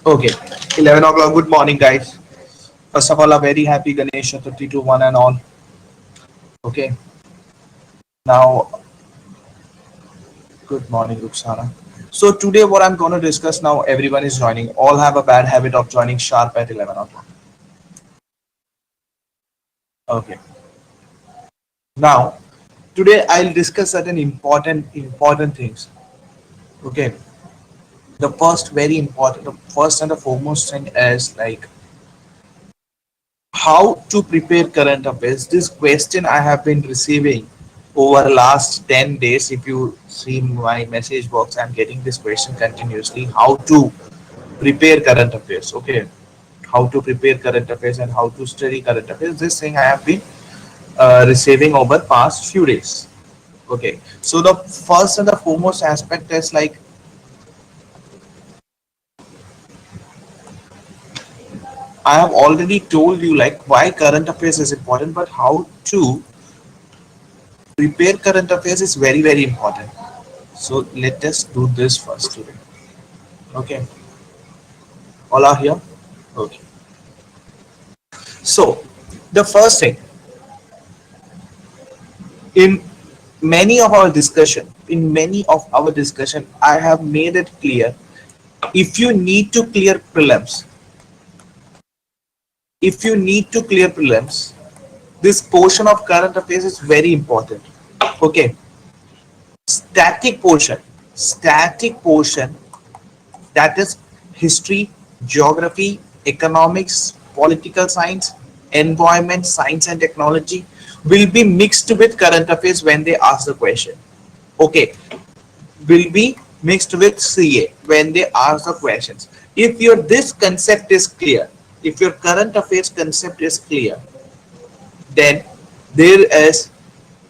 Okay, 11 o'clock. Good morning, guys. First of all, a very happy Ganesh Chaturthi to one and all. Okay, now, good morning, Ruxana. So, today, what I'm going to discuss now, everyone is joining. All have a bad habit of joining sharp at 11 o'clock. Okay, now, today, I'll discuss certain important things. Okay, the first, very important, the first and the foremost thing is like how to prepare current affairs. This question I have been receiving over last 10 days. If you see my message box, I'm getting this question continuously. How to prepare current affairs. Okay. How to prepare current affairs and how to study current affairs. This thing I have been receiving over past few days. Okay. So the first and the foremost aspect is like I have already told you like why current affairs is important, but how to prepare current affairs is very important. So let us do this first today. Okay, all are here. Okay. So the first thing in many of our discussion, I have made it clear. If you need to clear prelims, this portion of current affairs is very important. Okay, static portion, static portion that is history, geography, economics, political science, environment, science and technology will be mixed with current affairs when they ask the question. Okay, will be mixed with CA when they ask the questions. If your this concept is clear, if your current affairs concept is clear, then there is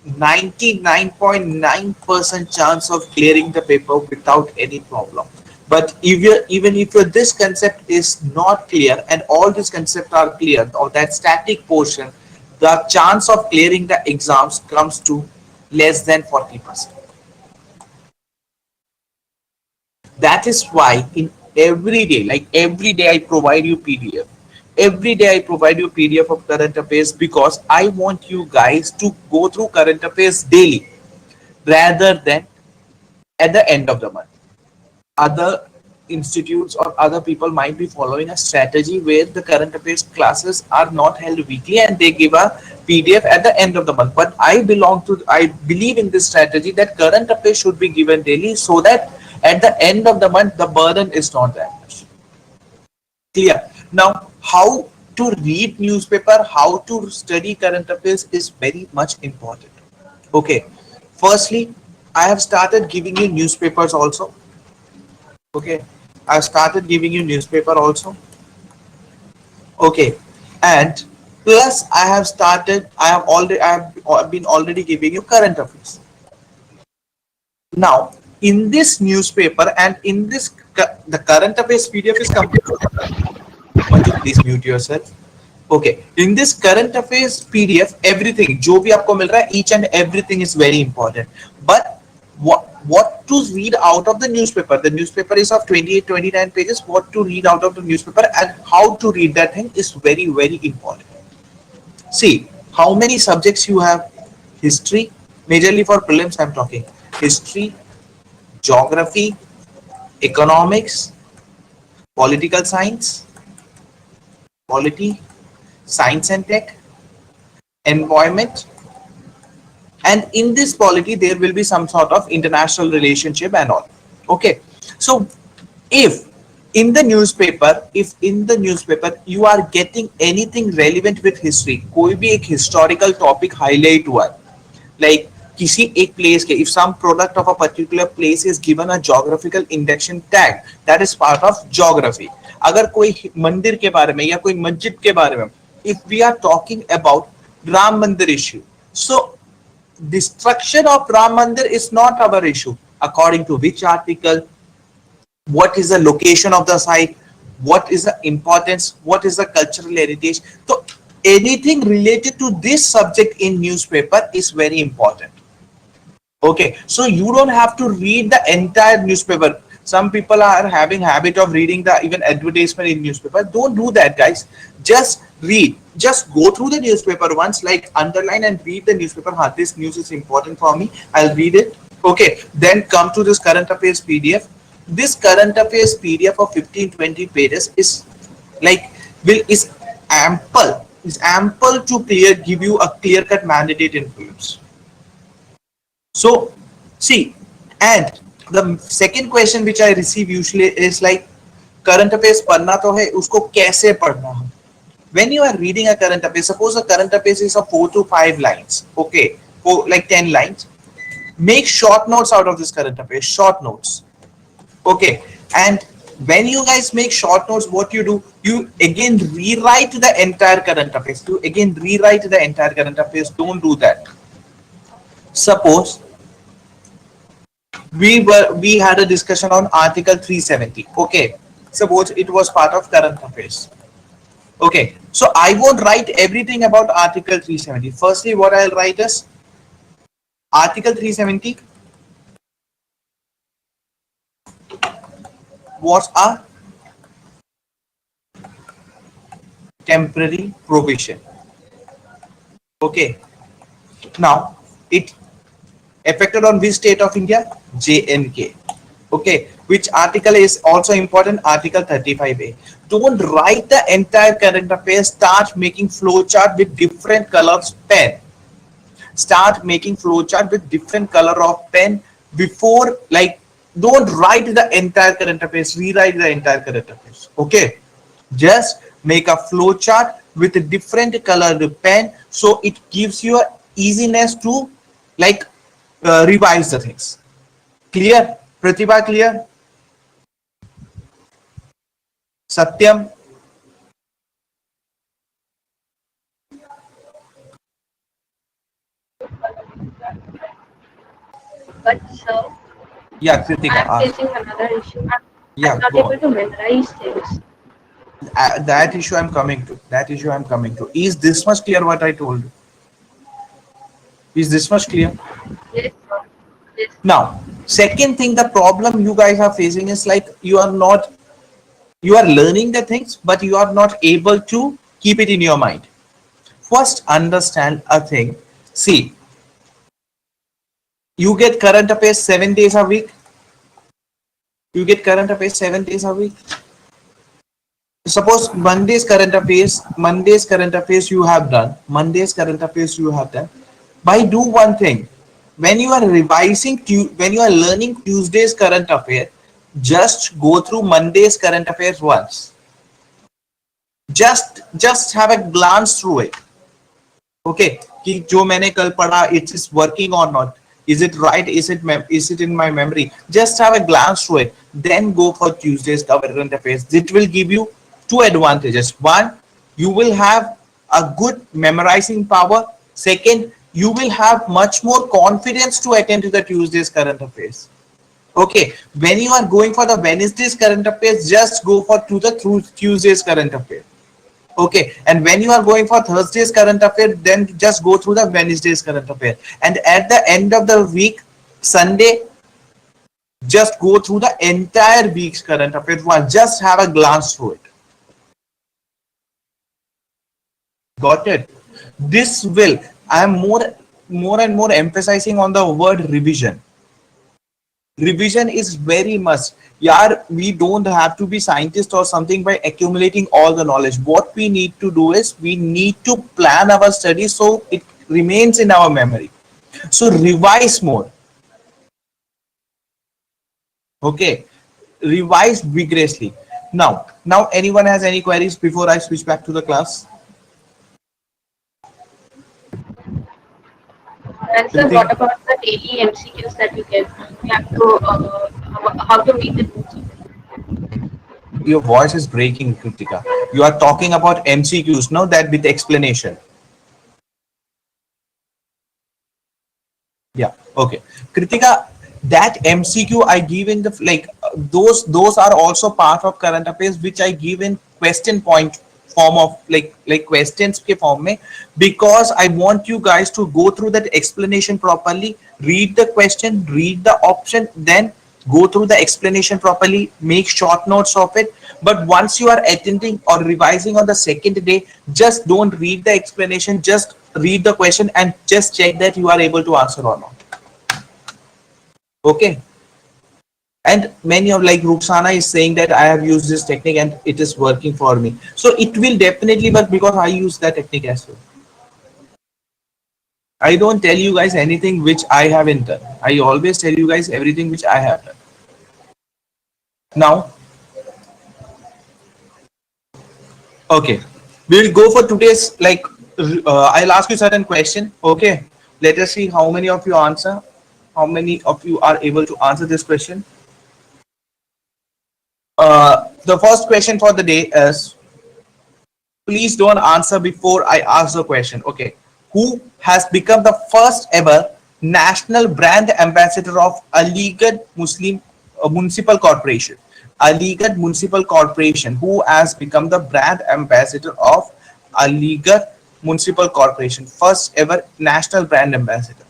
99.9% chance of clearing the paper without any problem. But if even if your this concept is not clear and all these concepts are clear, or that static portion, the chance of clearing the exams comes to less than 40%. That is why in every day, like every day I provide you PDF. Every day I provide you PDF of current affairs because I want you guys to go through current affairs daily rather than at the end of the month. Other institutes or other people might be following a strategy where the current affairs classes are not held weekly and they give a PDF at the end of the month. But I believe in this strategy that current affairs should be given daily so that at the end of the month the burden is not that much. Clear? Now, how to read newspaper, how to study current affairs is very much important. Okay. Firstly, I have started giving you newspapers also. Okay, I started giving you newspaper also. Okay, and plus I have been already giving you current affairs. Now in this newspaper and in this the current affairs PDF is complete. Manju, please mute yourself. Okay, in this current affairs PDF, everything जो भी आपको मिल रहा है, each and everything is very important. But what to read out of the newspaper? The newspaper is of 28-29 pages. What to read out of the newspaper and how to read that thing is very important. See how many subjects you have. History, majorly for prelims I'm talking. History, geography, economics, political science, polity, science and tech, environment, and in this polity there will be some sort of international relationship and all. Okay, so if in the newspaper you are getting anything relevant with history, कोई भी एक historical topic highlight हुआ है, like किसी एक place के, if some product of a particular place is given a geographical induction tag, that is part of geography. अगर कोई मंदिर के बारे में या कोई मस्जिद के बारे में, if we are talking about Ram Mandir issue, so destruction of Ram Mandir is not our issue. According to which article, what is the location of the site, what is the importance, what is the cultural heritage. So anything related to this subject in newspaper is very important. Okay, so you don't have to read the entire newspaper. Some people are having habit of reading the even advertisement in newspaper. Don't do that, guys. Just read. Just go through the newspaper once, like underline and read the newspaper. This news is important for me. I'll read it. Okay. Then come to this current affairs PDF. This current affairs PDF of 15-20 pages is like is ample to give you a clear cut mandate influence. So see, and the second question which I receive usually is like, current affairs पढ़ना तो है, उसको कैसे पढ़ना है? When you are reading a current affairs, suppose a current affairs is of 4 to 5 lines, okay, for like 10 lines, make short notes out of this current affairs, short notes, okay. And when you guys make short notes, what you do, you again rewrite the entire current affairs. Don't do that. Suppose we had a discussion on article 370, okay, suppose it was part of current affairs, okay. So I won't write everything about article 370. Firstly, what I'll write is article 370 was a temporary provision, okay. Now it affected on which state of India? JNK, okay. Which article is also important? Article 35A. Don't write the entire current affairs. Start making flowchart with different colors pen. Start making flowchart with different color of pen before, like, don't write the entire current affairs, rewrite the entire current affairs, okay. Just make a flowchart with a different colored pen, so it gives you a easiness to like revise the things. Clear? Pratibha, clear? Satyam? But sir, Yeah, Kritika. I'm facing another issue. Yeah, I'm not go able on. to memorize things. That issue I'm coming to. Is this much clear what I told you? Is this much clear? Yes, sir. Yes. Now, second thing, the problem you guys are facing is like you are learning the things, but you are not able to keep it in your mind. First, understand a thing. See, you get current affairs 7 days a week. You get current affairs 7 days a week. Suppose Monday's current affairs you have done. By do one thing. When you are when you are learning Tuesday's current affair, just go through Monday's current affairs once. Just have a glance through it. Okay, कि जो मैंने कल पढ़ा, it is working or not? Is it right? Is it in my memory? Just have a glance through it. Then go for Tuesday's current affairs. It will give you two advantages. One, you will have a good memorizing power. Second, you will have much more confidence to attend to the Tuesday's current affairs. Okay, when you are going for the Wednesday's current affairs, just go for Tuesday's current affairs. Okay, and when you are going for Thursday's current affair, then just go through the Wednesday's current affair. And at the end of the week, Sunday, just go through the entire week's current affair. Just have a glance through it. Got it? This will, I am more and more emphasizing on the word revision. Revision is very must. Yeah, we don't have to be scientists or something by accumulating all the knowledge. What we need to do is we need to plan our studies so it remains in our memory. So revise more. Okay, revise vigorously. Now anyone has any queries before I switch back to the class? And sir, what about the daily MCQs that you get? You have to how to make the notes. Your voice is breaking, Kritika. You are talking about MCQs, no? That with explanation. Yeah. Okay. Kritika, that MCQ I give in the like those are also part of current affairs, which I give in question point form of like questions ke form mein, because I want you guys to go through that explanation properly, read the question, read the option, then go through the explanation properly, make short notes of it. But once you are attending or revising on the second day, just don't read the explanation, just read the question and just check that you are able to answer or not. Okay. And many of, like Ruxana is saying that I have used this technique and it is working for me. So it will definitely work because I use that technique as well. I don't tell you guys anything which I haven't done. I always tell you guys everything which I have done. Now, okay, we'll go for today's, like, I'll ask you certain question. Okay, let us see how many of you answer. How many of you are able to answer this question? The first question for the day is, please don't answer before I ask the question. Okay, who has become the first ever national brand ambassador of Aligarh Muslim Municipal Corporation? Aligarh Municipal Corporation. Who has become the brand ambassador of Aligarh Municipal Corporation? First ever national brand ambassador.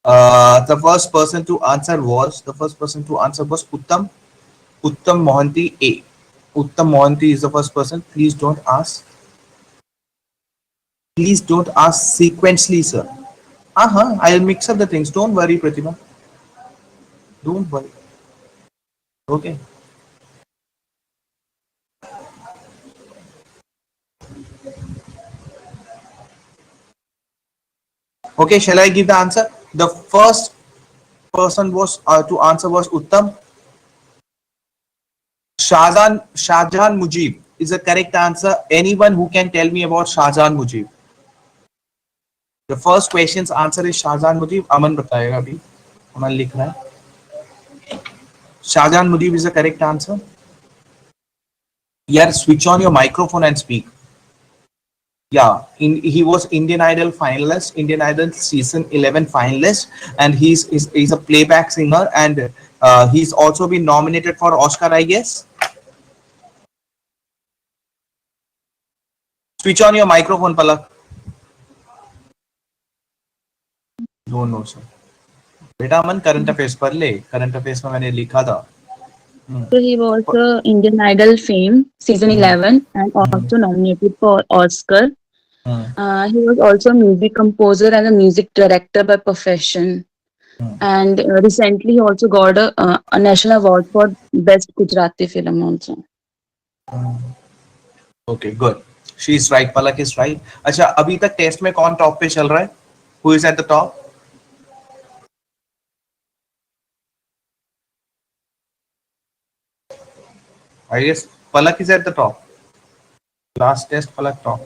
The first person to answer was Uttam Mohanty A. Uttam Mohanty is the first person. Please don't ask. Please don't ask sequentially, sir. I'll mix up the things. Don't worry, Pratibha. Don't worry. Okay. Okay, shall I give the answer? The first person was to answer was Uttam. Shahjahan Mujib is the correct answer. Anyone who can tell me about Shahjahan Mujib? The first question's answer is Shahjahan Mujib. Aman बताएगा अभी. Aman लिख रहा है. Shahjahan Mujib is the correct answer. Yeah, switch on your microphone and speak. Yeah, he was Indian Idol finalist, Indian Idol season 11 finalist, and he's a playback singer, and he's also been nominated for Oscar, I guess. Switch on your microphone, Palak. No, sir. बेटा अमन current affairs पढ़ ले. Current affairs में मैंने लिखा था. So he was Indian Idol fame season 11 and also nominated for Oscar. He was also a music composer and a music director by profession. And recently he also got a national award for best Gujarati film also. Okay, good. She is right. Palak is right. अच्छा, अभी तक test में कौन top पे चल रहा है? Who is at the top? I guess Palak is at the top. Last test, Palak top.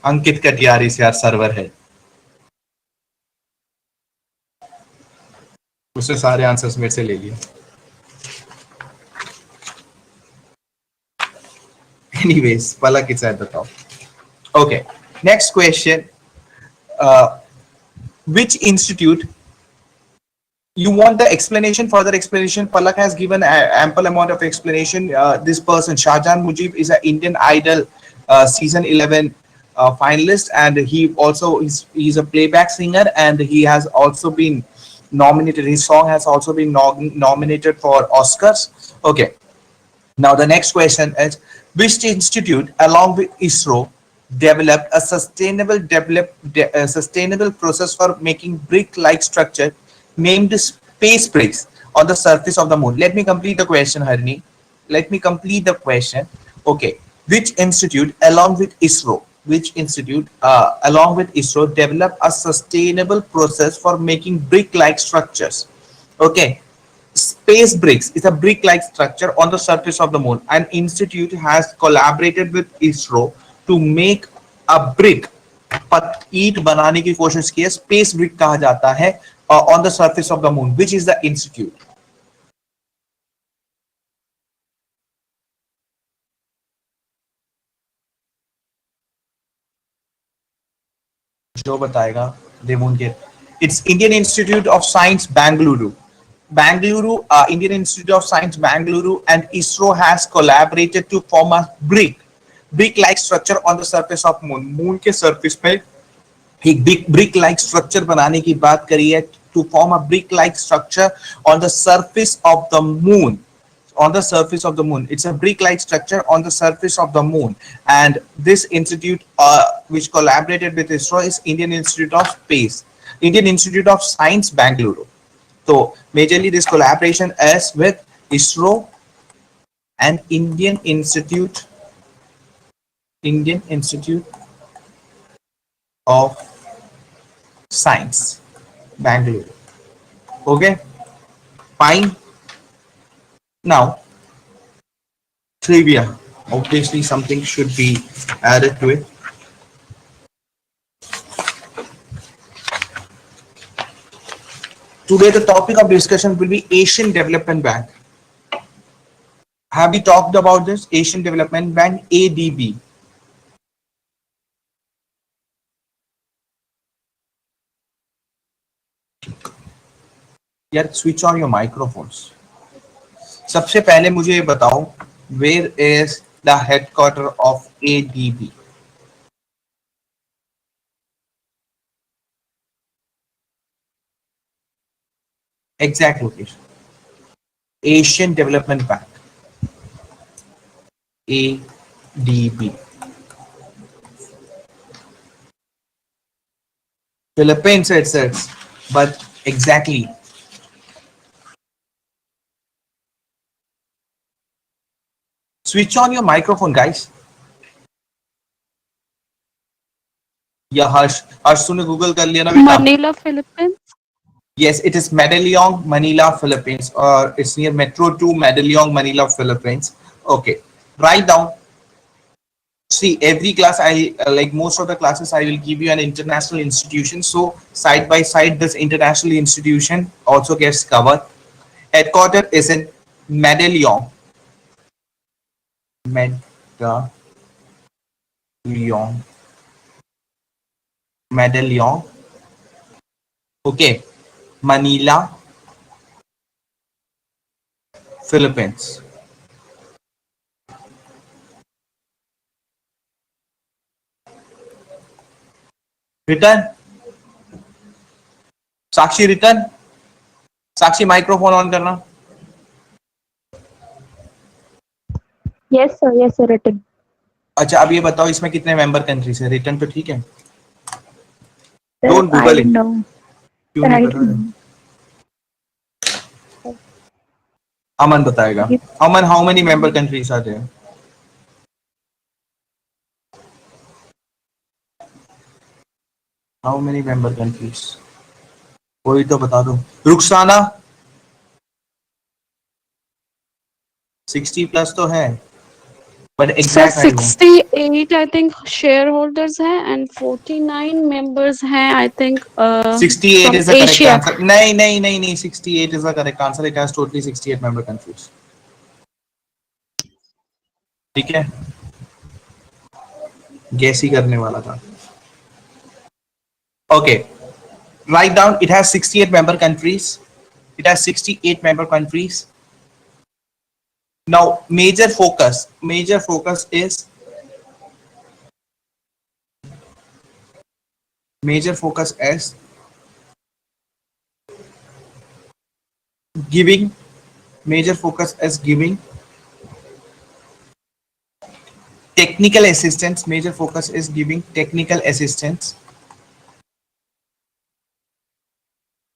अंकित कटियारी से यार सर्वर है. उससे सारे आंसर्स मेरे से ले लिए. Anyways, Palak is at the top. Okay, next question. Which institute? You want the explanation, further explanation? Palak has given ample amount of explanation. This person, Shahjahan Mujib, is an Indian Idol season 11 finalist, and he also he's a playback singer, and he has also been nominated. His song has also been nominated for Oscars. Okay. Now the next question is, which institute, along with ISRO, developed a sustainable process for making brick-like structure named space bricks on the surface of the moon? Let me complete the question, Harini. Let me complete the question. Okay. Which institute, along with ISRO, developed a sustainable process for making brick-like structures? Okay. Space bricks is a brick-like structure on the surface of the moon. An institute has collaborated with ISRO to make a brick. ईट बनाने की कोशिश की है. Space brick कहा जाता है on the surface of the moon. Which is the institute? जो बताएगा देवून. It's Indian Institute of Science, Bangalore. Indian Institute of Science, Bangalore, and ISRO has collaborated to form a brick-like structure on the surface of moon. Moon के surface पे एक big brick like structure बनाने की बात करी है, to form a brick like structure on the surface of the moon. On the surface of the moon, it's a brick like structure on the surface of the moon. And this institute which collaborated with ISRO is Indian Institute of Space, Indian Institute of Science, Bangalore. So majorly this collaboration is with ISRO and Indian Institute of Science, Bangalore. Okay, fine. Now trivia, obviously something should be added to it. Today the topic of discussion will be Asian Development Bank. Have we talked about this? Asian Development Bank, ADB. यार switch on your microphones. सबसे पहले मुझे ये बताओ, where is the headquarter of ADB? Exact location. Asian Development Bank, ADB. Philippines it says, but exactly. Switch on your microphone, guys. या हर्ष तूने Google कर लिया ना बेटा? Manila, Philippines. Yes, it is Medellin, Manila, Philippines, or it's near Metro 2, Medellin, Manila, Philippines. Okay, write down. See, every class like most of the classes I will give you an international institution. So side by side, this international institution also gets covered. Headquarter is in Medellin. Medellin. Okay, Manila, Philippines. Written? Sakshi written? Sakshi microphone on करना. Yes, sir, written. अच्छा, अब ये बताओ इसमें कितने member countries है? Return तो ठीक है? Sir, Don't I Google it. don't know. क्यों Sir, नहीं I पता? don't know. अमन बताएगा. अमन, how many member countries are there? How many member countries? कोई तो बता दो. रुखसाना 60 प्लस तो है, but Sir, exact I don't. 68 I think shareholders हैं and 49 members हैं I think 68 from is the correct Asia. answer. नहीं, 68 is the correct answer. It has totally 68 member countries. ठीक है, गैस ही करने वाला था. Okay, write down. It has 68 member countries. It has 68 member countries. Now, major focus is giving. Major focus is giving technical assistance. Major focus is giving technical assistance.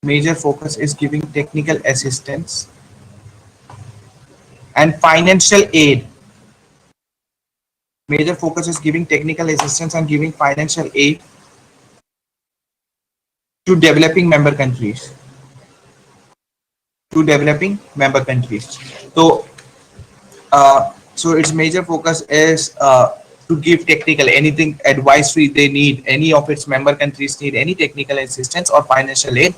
Major focus is giving technical assistance and financial aid. Major focus is giving technical assistance and giving financial aid to developing member countries. So its major focus is to give technical, anything advisory they need, any of its member countries need any technical assistance or financial aid.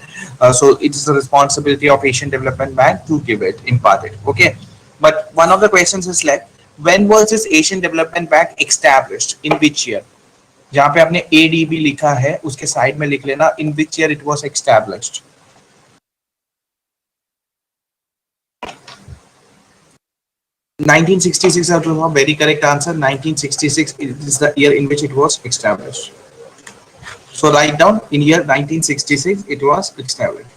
So it is the responsibility of Asian Development Bank to give it, impart it. Okay, but one of the questions is like, when was this Asian Development Bank established? In which year? जहाँ पे आपने ADB लिखा है उसके side में लिख लेना in which year it was established. (1966) is very correct answer. 1966 is the year in which it was established. So write down in year 1966 it was established.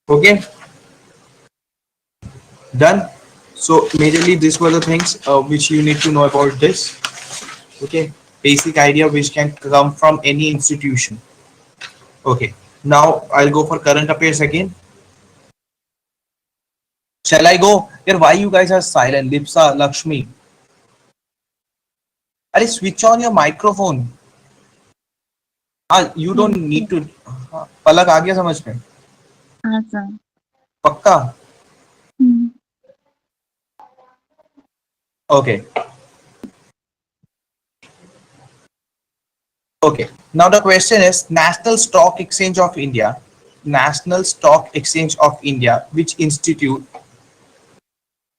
Okay, done. So majorly these were the things which you need to know about this. Okay, basic idea which can come from any institution. Okay, now I'll go for current affairs again. Shall I go? Yeah, why you guys are silent? Lipsa, Lakshmi. Are switch on your microphone. You don't need to. पलक आ गया समझ में? हाँ sir. पक्का? Okay. Okay. Now the question is National Stock Exchange of India. National Stock Exchange of India, which institute?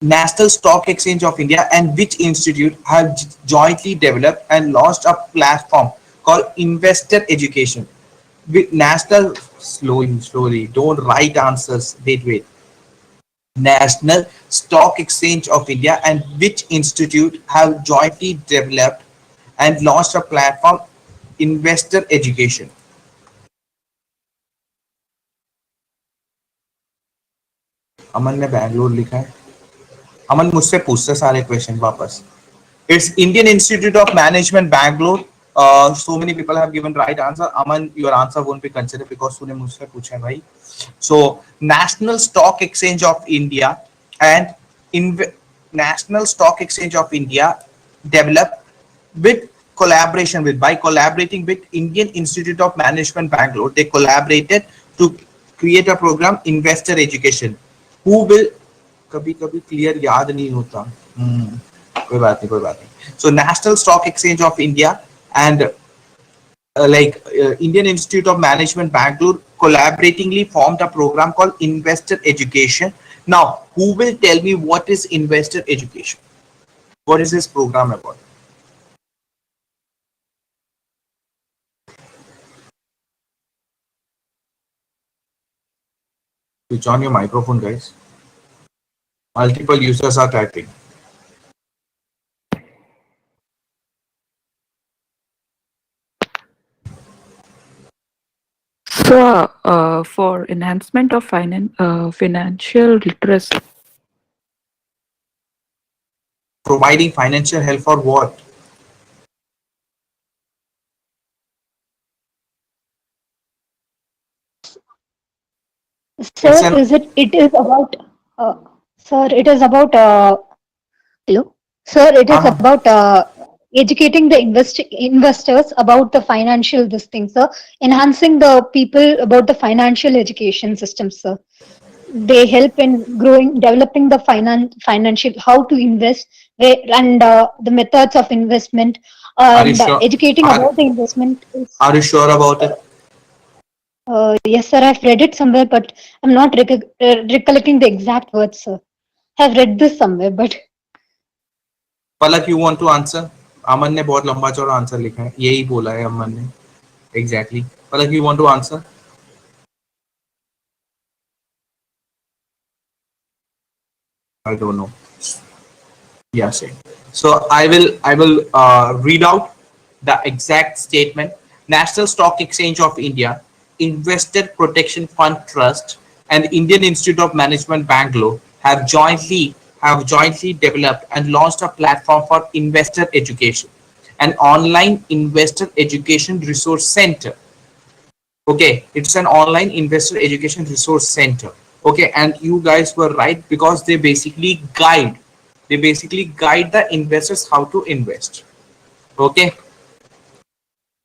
National Stock Exchange of India and which institute have jointly developed and launched a platform called Investor Education. With National, slowly, don't write answers. Wait. National Stock Exchange of India and which institute have jointly developed and launched a platform Investor Education. अमन ने बैंगलोर लिखा है. अमन मुझसे पूछते सारे question वापस. It's Indian Institute of Management, Bangalore. So many people have given right answer. Aman, your answer won't be considered because तूने मुझसे पूछा है भाई. So National Stock Exchange of India and National Stock Exchange of India developed with by collaborating with Indian Institute of Management, Bangalore. They collaborated to create a program Investor Education. Who will कभी clear याद नहीं होता. कोई बात नहीं. So National Stock Exchange of India and Indian Institute of Management Bangalore collaboratingly formed a program called Investor Education. Now, who will tell me what is Investor Education? What is this program about? Switch on your microphone, guys. Multiple users are typing. So, for enhancement of financial literacy. Providing financial help for what? Sir, it is about sir, it is about hello. Sir, it is about educating the investors about the financial this thing, sir. Enhancing the people about the financial education system, sir. They help in developing the financial, how to invest, and the methods of investment, and sure? educating about the investment. Are you sure about it? Yes, sir. I've read it somewhere, but I'm not recollecting the exact words, sir. I've read this somewhere, but. Palak, you want to answer? अमन ने बहुत लंबा चौड़ा answer लिखा है. यही बोला है अमन ने. Exactly. Palak, you want to answer? I don't know. Yeah, same. So I will read out the exact statement. National Stock Exchange of India, Investor Protection Fund Trust, and Indian Institute of Management Bangalore have jointly developed and launched a platform for investor education, an online investor education resource center. Okay, it's an online investor education resource center. Okay, and you guys were right because they basically guide the investors how to invest. Okay,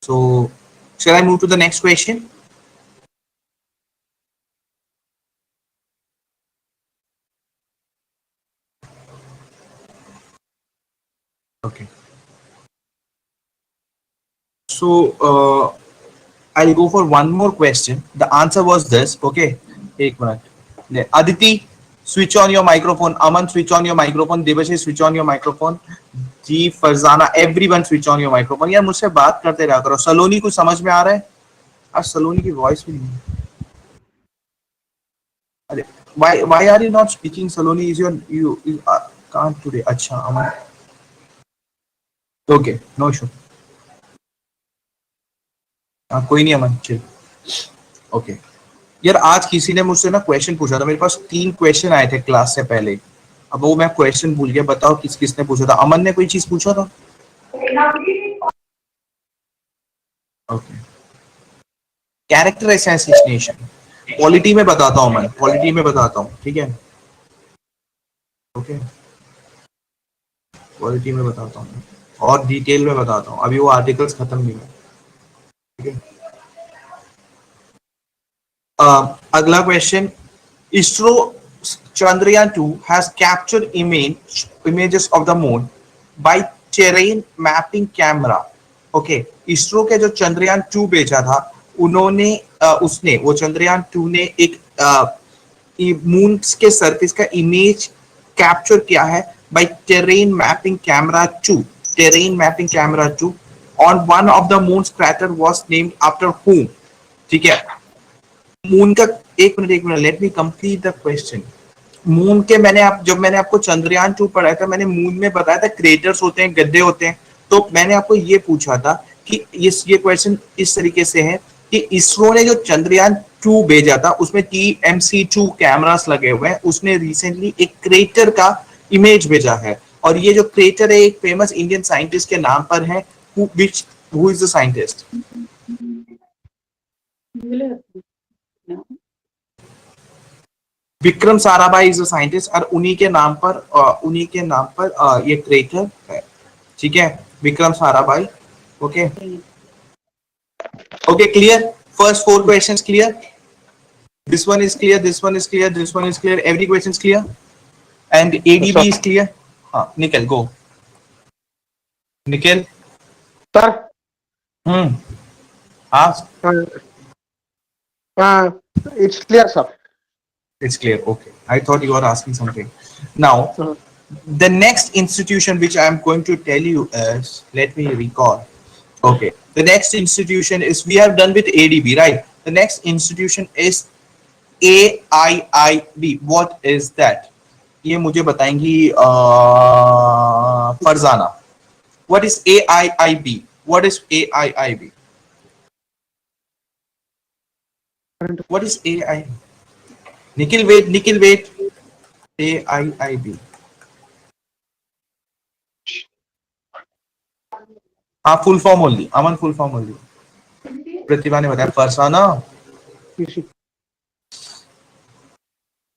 so shall I move to the next question? Okay, so I'll go for one more question. The answer was this. Okay, एक minute. Aditi, switch on your microphone. Aman, switch on your microphone. Devashish, switch on your microphone. Ji Farzana, everyone switch on your microphone. यार मुझसे बात करते रहा करो. सलोनी कुछ समझ में आ रहा है? आज सलोनी की वॉइस भी नहीं है. अरे why are you not speaking? Saloni, is you can't today. अच्छा अमन. Okay, no issue. कोई नहीं अमन, चिल। ओके यार, आज किसी ने मुझसे ना क्वेश्चन पूछा था, मेरे पास 3 क्वेश्चन आए थे क्लास से पहले, अब वो मैं क्वेश्चन भूल गया, बताओ किस किसने पूछा था? अमन ने कोई चीज पूछा था? ओके, कैरेक्टर असैसिनेशन पॉलिटी में बताता हूँ मैं, पॉलिटी में बताता हूँ, ठीक है? ओके, पॉलिटी में बताता हूँ और डिटेल में बताता हूँ, अभी वो आर्टिकल्स खत्म नहीं हुए, ठीक है? अगला question, ISRO Chandrayaan 2 has captured images of the moon by terrain mapping camera. Okay, ISRO के जो चंद्रयान 2 भेजा था, उन्होंने उसने वो चंद्रयान 2 ने एक मून के सरफेस का इमेज कैप्चर किया है by terrain mapping camera 2. terrain mapping camera 2 on one of the moon's crater was named after whom? ठीक है, मून का एक minute, let me complete the question. Moon के जब मैंने आपको चंद्रयान 2 पढ़ाया था, मैंने मून में बताया था क्रेटर्स होते हैं, गड्ढे होते हैं, तो मैंने आपको ये पूछा था कि ये क्वेश्चन इस तरीके से है कि इसरो ने जो चंद्रयान 2 भेजा था उसमें TMC2 कैमरास लगे हुए हैं, उसने रिसेंटली एक क्रेटर का इमेज भेजा है, और ये जो क्रेटर है एक फेमस इंडियन साइंटिस्ट के नाम पर है। Who is the scientist? Vikram Sarabhai is a scientist, और उन्हीं के नाम पर ये क्रेटर है, ठीक है? Vikram Sarabhai. Okay okay, clear? First 4 questions clear? This one is clear, this one is clear, this one is clear, every question is clear and ADB is clear? हाँ, निकल गो, निकल सर। हाँ, It's clear, sir. it's clear. Okay, I thought you were asking something. Now, the next institution which I am going to tell you is, let me recall. Okay, the next institution is, we have done with ADB, right? The next institution is AIIB. What is that? ये मुझे बताएंगी Farzana. What is AIIB? What is AIIB? What is AI? Nikhil, wait. AIIB. हाँ, full form only, Aman, full form only. Pratibha ने बताया Farsana.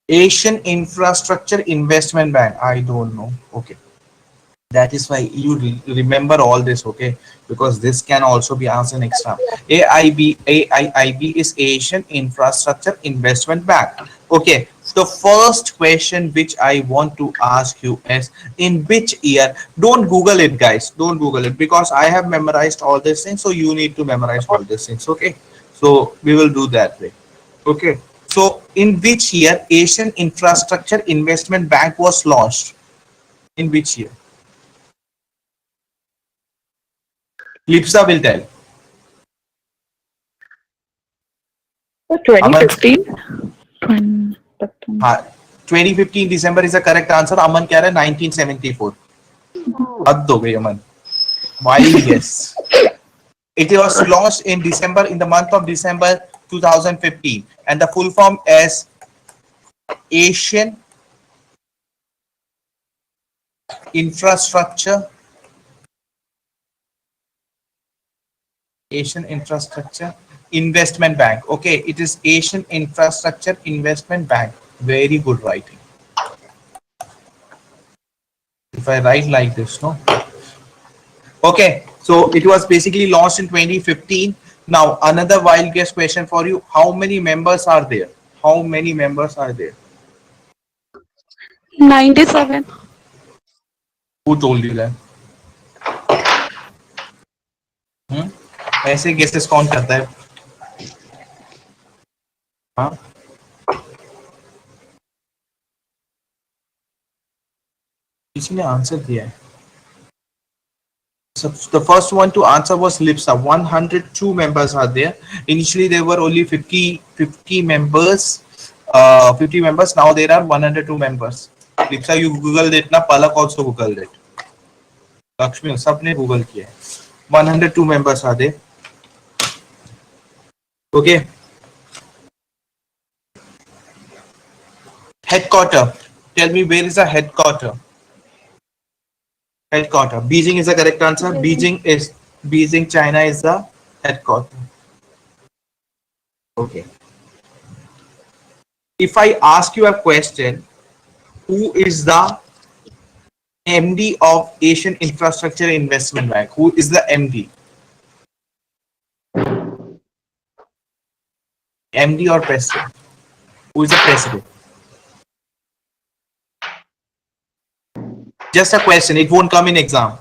Asian infrastructure investment bank, I don't know. Okay, that is why you remember all this, okay? Because this can also be asked in exam. AIIB is Asian Infrastructure Investment Bank. Okay, the first question which I want to ask you is, in which year? Don't Google it, guys, don't Google it, because I have memorized all these things, so you need to memorize all these things. Okay, so we will do that way. Okay, so in which year Asian Infrastructure Investment Bank was launched? In which year? Lipsa will tell. 2015. 2015 December is the correct answer. Aman कह रहा है 1974. हद हो गई अमन. Wild guess. It was launched in December, in the month of December 2015, and the full form is Asian Infrastructure Investment Bank. Okay, it is Asian Infrastructure Investment Bank. Very good writing. If I write like this, no? Okay, so it was basically launched in 2015. Now, another wild guess question for you. How many members are there? How many members are there? 97. Who told you that? ऐसे guesses कौन करता है? हाँ, किसी ने answer दिया है. So the first one to answer was Lipsa. 102 members are there. Initially there were only 50 members. 50 members. Now there are 102 members. Lipsa, you googled it ना? Palak also googled it. Lakshmi, सबने Google किया है. 102 members are there. Okay. Headquarter. Tell me, where is the headquarter? Headquarter. Beijing is the correct answer. Beijing, China is the headquarter. Okay. If I ask you a question, who is the MD of Asian Infrastructure Investment Bank? Who is the MD? MD or president? Who is the president? Just a question. It won't come in exam.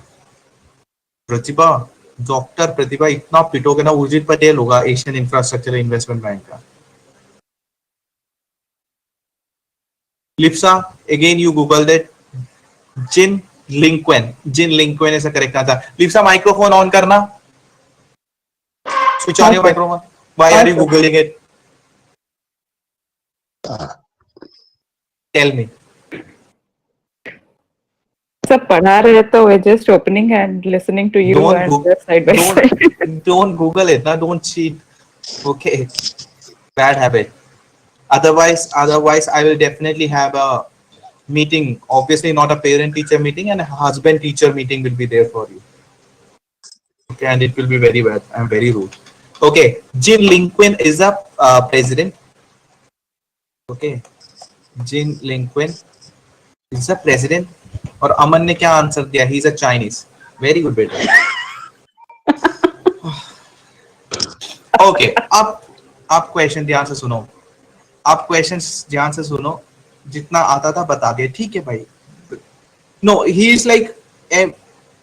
Pratibha, Dr. Pratibha, इतना पिटोगे ना उर्जित पटेल होगा Asian infrastructure investment bank का. Lipsa, again you googled it. Jin Linquen is the correct answer. Lipsa, microphone on karna. Switch on your microphone. Why are you googling it? Tell me. सब पढ़ा रहे तो we're just opening and listening to you and just side by side. Don't Google it. Now don't cheat. Okay. Bad habit. Otherwise, I will definitely have a meeting. Obviously, not a parent-teacher meeting, and a husband-teacher meeting will be there for you. Okay, and it will be very bad. I'm very rude. Okay, Jin Linquen is a president. Okay, Jin Linquen is a president. और अमन ने क्या answer दिया? He is a Chinese. Very good, बेटा. Okay, आप question ध्यान से सुनो. आप क्वेश्चंस ध्यान से सुनो. जितना आता था बता दिया. ठीक है भाई. No, he is like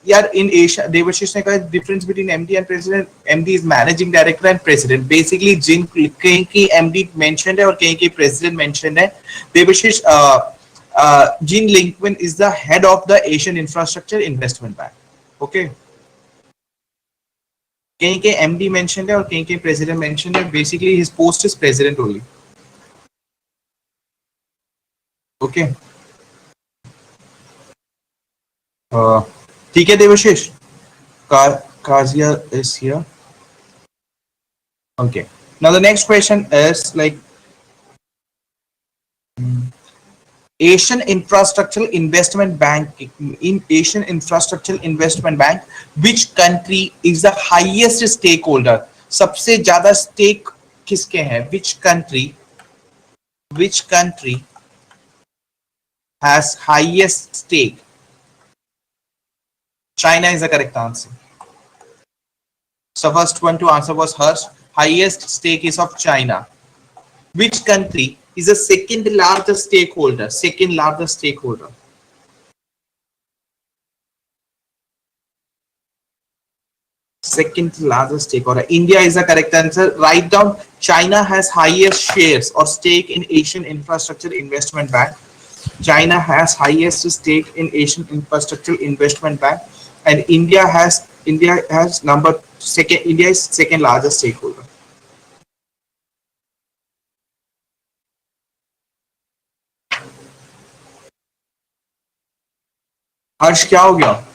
यार in Asia. देवशीष ने कहा difference between MD and president. MD is managing director and president. Basically, जिन कहीं की MD mentioned है और कहीं की president mentioned है. Devashish Jin Linquen is the head of the Asian Infrastructure Investment Bank. Okay. कहीं के MD mentioned है और कहीं के president mentioned है. Basically, his post is president only. Okay. ठीक है Devashish. Kazia is here. Okay. Now the next question is like Asian Infrastructure Investment Bank. In Asian Infrastructure Investment Bank, which country is the highest stakeholder? सबसे ज्यादा stake किसके हैं? Which country has highest stake? China is the correct answer. So first one to answer was Harsh. Highest stake is of China. Which country is the second largest stakeholder? Second largest stakeholder. Second largest stakeholder. India is the correct answer. Write down. China has highest shares or stake in Asian Infrastructure Investment Bank. China has highest stake in Asian Infrastructure Investment Bank, and India has number second. India is second largest stakeholder. Harsh, क्या हो गया?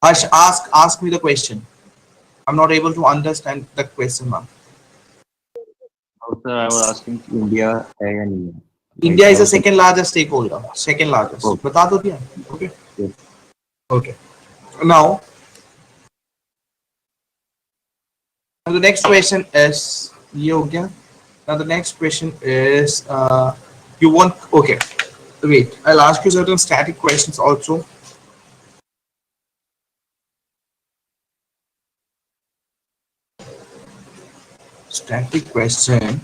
Harsh, ask me the question. I'm not able to understand the question, ma'am. Oh, sir, I was asking India and India is the second largest stakeholder. Second largest. Oh. बता दो दिया. Okay. Yes. Okay. Now the next question is ये हो गया. Now the next question is you want. Okay. Wait. I'll ask you certain static questions also. Static question.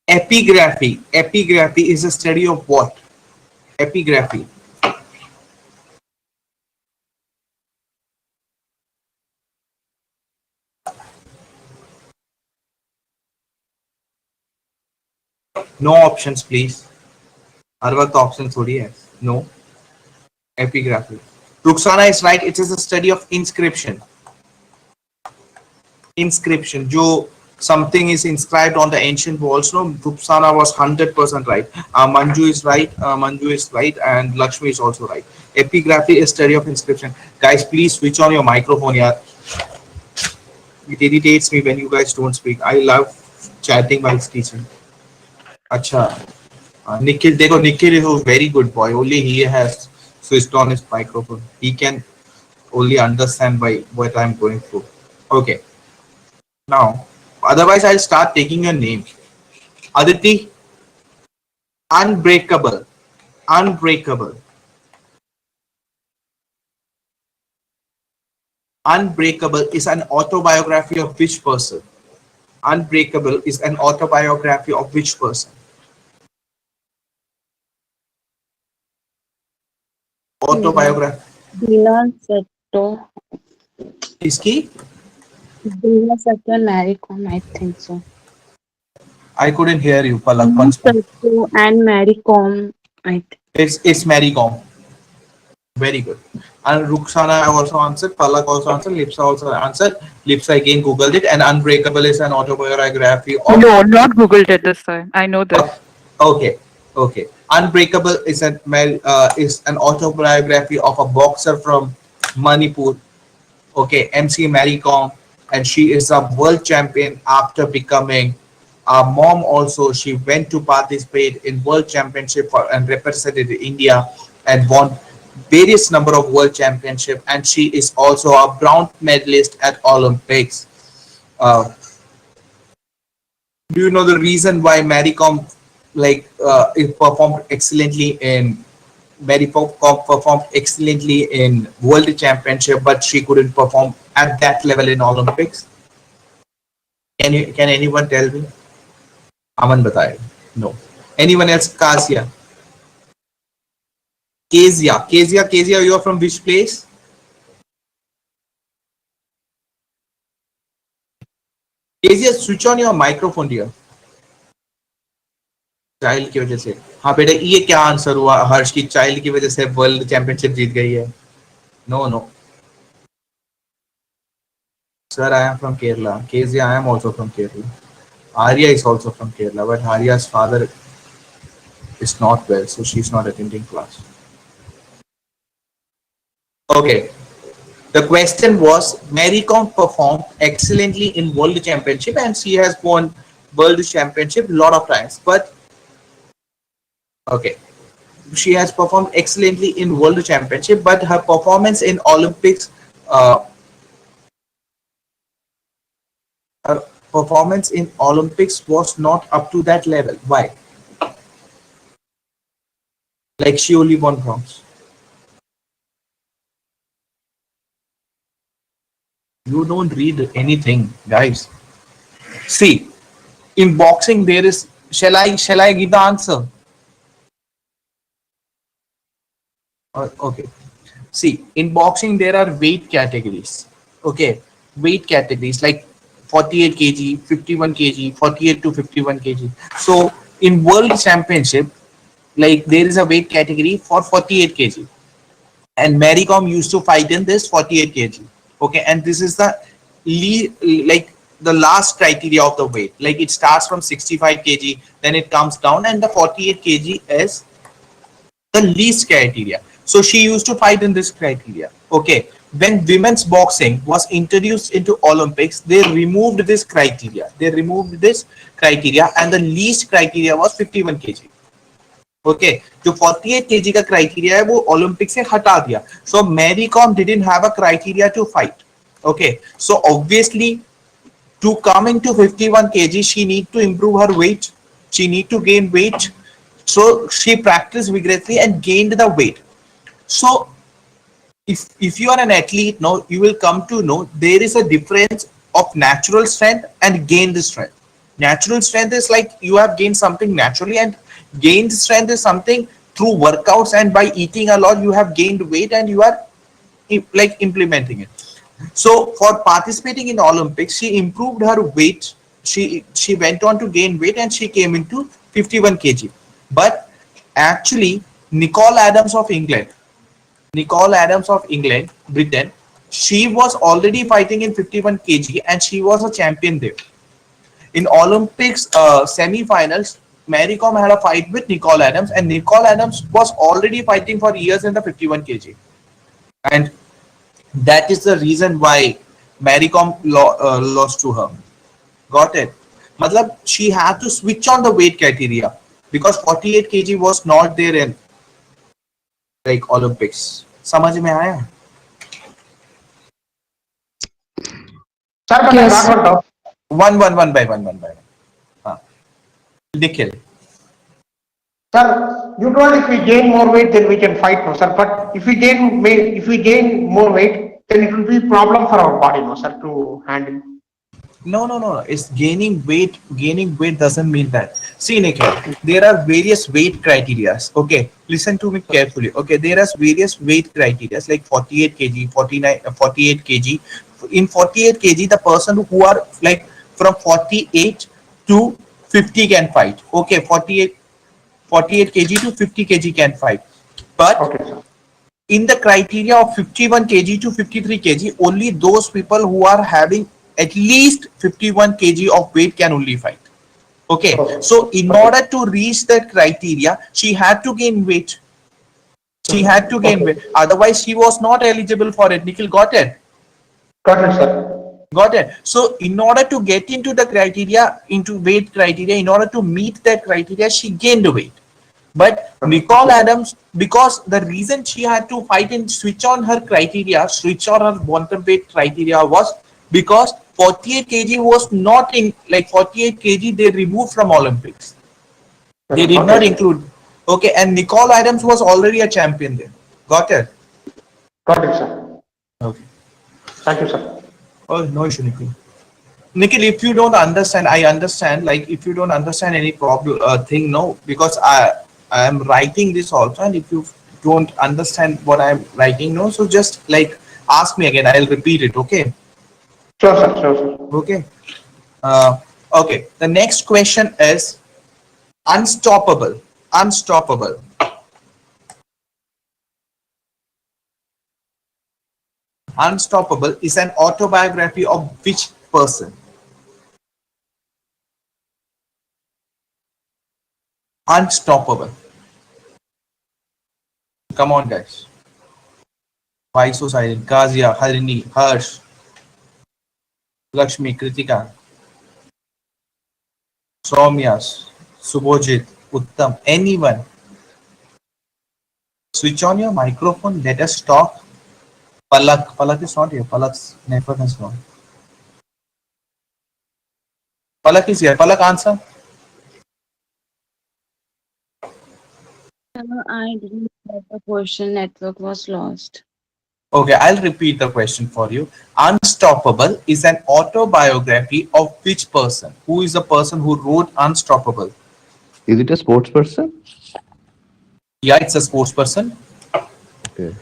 Epigraphy. Epigraphy is a study of what? Epigraphy. No options, please. हर वक्त options थोड़ी है. No. Epigraphy. Ruxana is right. It is a study of inscription. Inscription. जो something is inscribed on the ancient walls. No, Ruxana was 100% right. Manju is right. And Lakshmi is also right. Epigraphy is study of inscription. Guys, please switch on your microphone. Yeah, it irritates me when you guys don't speak. I love chatting while teaching. Acha, Nikhil, देखो Nikhil is a very good boy. Only he has switched on his microphone. He can only understand by what I'm going through. Okay. Now, otherwise I'll start taking your name. Aditi, unbreakable, unbreakable. Unbreakable is an autobiography of which person? Unbreakable is an autobiography of which person? Autobiography. Dina Seto. Iski? Dina Seto and Mary Com, I think so. I couldn't hear you, Palak. Dina Once more. Seto and Mary Com, I think. It's Mary Com. Very good. And Ruxana also answered, Palak also answered, Lipsa also answered. Lipsa again googled it, and Unbreakable is an autobiography of. No, not Googled it this time. I know this. Okay, okay. Unbreakable is an autobiography of a boxer from Manipur. Okay, MC Mary Kom, and she is a world champion after becoming a mom. Also, she went to participate in world championship and represented India and won various number of world championship. And she is also a bronze medalist at Olympics. Do you know the reason why Mary Kom performed excellently in performed excellently in World Championship, but she couldn't perform at that level in Olympics? Can anyone tell me? Aman bataye. No. Anyone else? Kasia. Kezia, you are from which place? Kezia, switch on your microphone, dear. Child की वजह से. हाँ बेटा, ये क्या answer हुआ? हर्ष की child की वजह से वर्ल्ड चैंपियनशिप जीत गई है. No sir, I am from Kerala. KG, I am also from Kerala. Arya is also from Kerala, but Arya's father is not well, so she's not attending class. Okay, the question was, Mary Kom performed excellently in World Championship and she has won World Championship a lot of times, but okay, she has performed excellently in World Championship, but her performance in Olympics, her performance in Olympics was not up to that level. Why? Like she only won bronze. You don't read anything, guys. See, in boxing there is. Shall I give the answer? Okay. See, in boxing there are weight categories. Okay, weight categories like 48 kg, 51 kg, 48 to 51 kg. So in World Championship, like there is a weight category for 48 kg, and Mary Kom used to fight in this 48 kg. Okay, and this is the the last criteria of the weight. Like it starts from 65 kg, then it comes down, and the 48 kg is the least criteria. So she used to fight in this criteria. Okay, when women's boxing was introduced into Olympics, they removed this criteria. And the least criteria was 51 kg. Okay, जो 48 kg का criteria है वो Olympics से हटा दिया. So Mary Kom didn't have a criteria to fight. Okay, so obviously to come into 51 kg, she need to improve her weight. She need to gain weight. So she practiced vigorously and gained the weight. So if you are an athlete, now you will come to know there is a difference of natural strength and gained strength. Natural strength is like you have gained something naturally, and gained strength is something through workouts and by eating a lot you have gained weight and you are like implementing it. So for participating in Olympics, she improved her weight. She went on to gain weight and she came into 51 kg. But actually, Nicole Adams of England, Britain, she was already fighting in 51 kg and she was a champion there. In Olympics semi-finals, Mary Kom had a fight with Nicole Adams, and Nicole Adams was already fighting for years in the 51 kg, and that is the reason why Mary Kom lost to her. Got it? Matlab, she had to switch on the weight criteria because 48 kg was not there in like Olympics. समझ में आया? Sir, but I got one doubt. One by one. हाँ. Nikhil. Sir, you told if we gain more weight, then we can fight, no, sir. But if we gain more weight, then it will be problem for our body, no, sir, to handle. No. It's gaining weight. Gaining weight doesn't mean that. See, Nikhil, there are various weight criteria. Okay, listen to me carefully. Okay, there are various weight criteria like 48 kg, 48 kg. In 48 kg, the person who are like from 48 to 50 can fight. Okay, 48 kg to 50 kg can fight. But Okay, sir. in the criteria of 51 kg to 53 kg, only those people who are having at least 51 kg of weight can only fight. Okay, so in order to reach that criteria, she had to gain weight. Otherwise, she was not eligible for it. Nikhil, got it? Got it, sir. Got it. So in order to get into the criteria, into weight criteria, in order to meet that criteria, she gained weight. But Nicole Adams, because the reason she had to fight and switch on her criteria, switch on her bottom weight criteria was because 48 kg was not in, like 48 kg they removed from Olympics. They did not include. Okay, and Nicole Adams was already a champion there. Got it? Got it, sir. Okay. Thank you, sir. Oh, no issue, Nikhil. Nikhil, if you don't understand, I understand. Like, if you don't understand any problem thing, no, because I am writing this also, and if you don't understand what I am writing, no, so just like ask me again. I'll repeat it. Okay. Sure, sir. Okay. Okay. The next question is unstoppable. Unstoppable is an autobiography of which person? Unstoppable. Come on, guys. Why so silent? Kazia, Harini, Harsh, Lakshmi, Kritika, Soumya, Subhojit, Uttam, anyone. Switch on your microphone. Let us talk. Palak is not here. Palak's network is gone. Palak is here. Palak, answer. I didn't get the question. Network was lost. Okay, I'll repeat the question for you. Unstoppable is an autobiography of which person? Who is the person who wrote Unstoppable? Is it a sports person? Yeah, it's a sports person. Okay.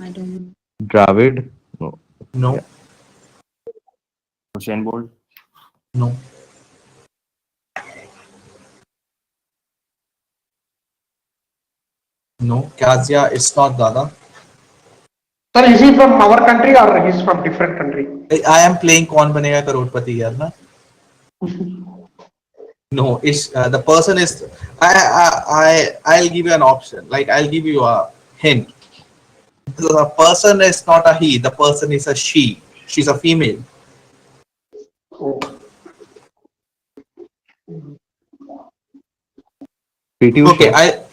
I don't know. Dravid? No. No. Yeah. Usain Bolt? No. No. Kazia, it's not Dada. Sir, is he from our country or he's from different country? I am playing Kaun Banega Crorepati here, na? No, it's the person is. I'll give you an option. Like I'll give you a hint. The person is not a he. The person is a she. She's a female. PT Okay, Usha.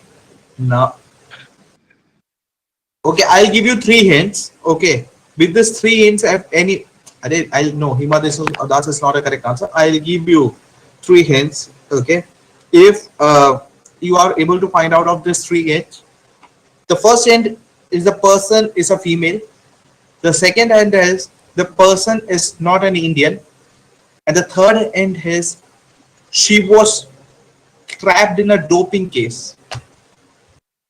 no. Okay, I'll give you 3 hints. Okay, with this 3 hints, I'll no. Hima Das is not a correct answer. I'll give you 3 hints. Okay, if you are able to find out of this 3 hints, the first hint is the person is a female. The second hint is the person is not an Indian, and the third hint is she was trapped in a doping case.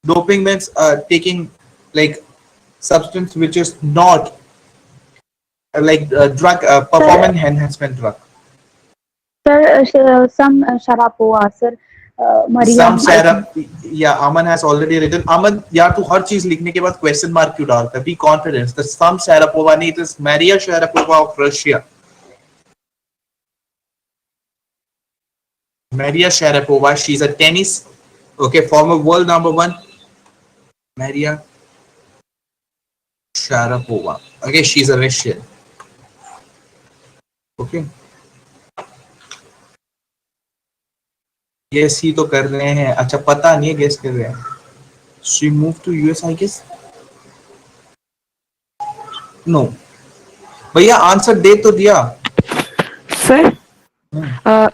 Doping means taking like substance which is not like drug, performance enhancement drug. Sir, some Sharapova, sir. Some Sarah, yeah, Aman has already written. Aman, यार तू हर चीज लिखने के बाद question mark क्यों डालता है? Be confident. The some Sharapova, it is Maria Sharapova of Russia. Maria Sharapova, she's a tennis, okay, former world number one. Maria Sharapova, okay, she's a Russian, okay. Yes, ही तो कर रहे हैं. अच्छा, पता नहीं है, गेस कर रहे हैं. She moved to US, I guess. No. भैया आंसर दे तो दिया. सर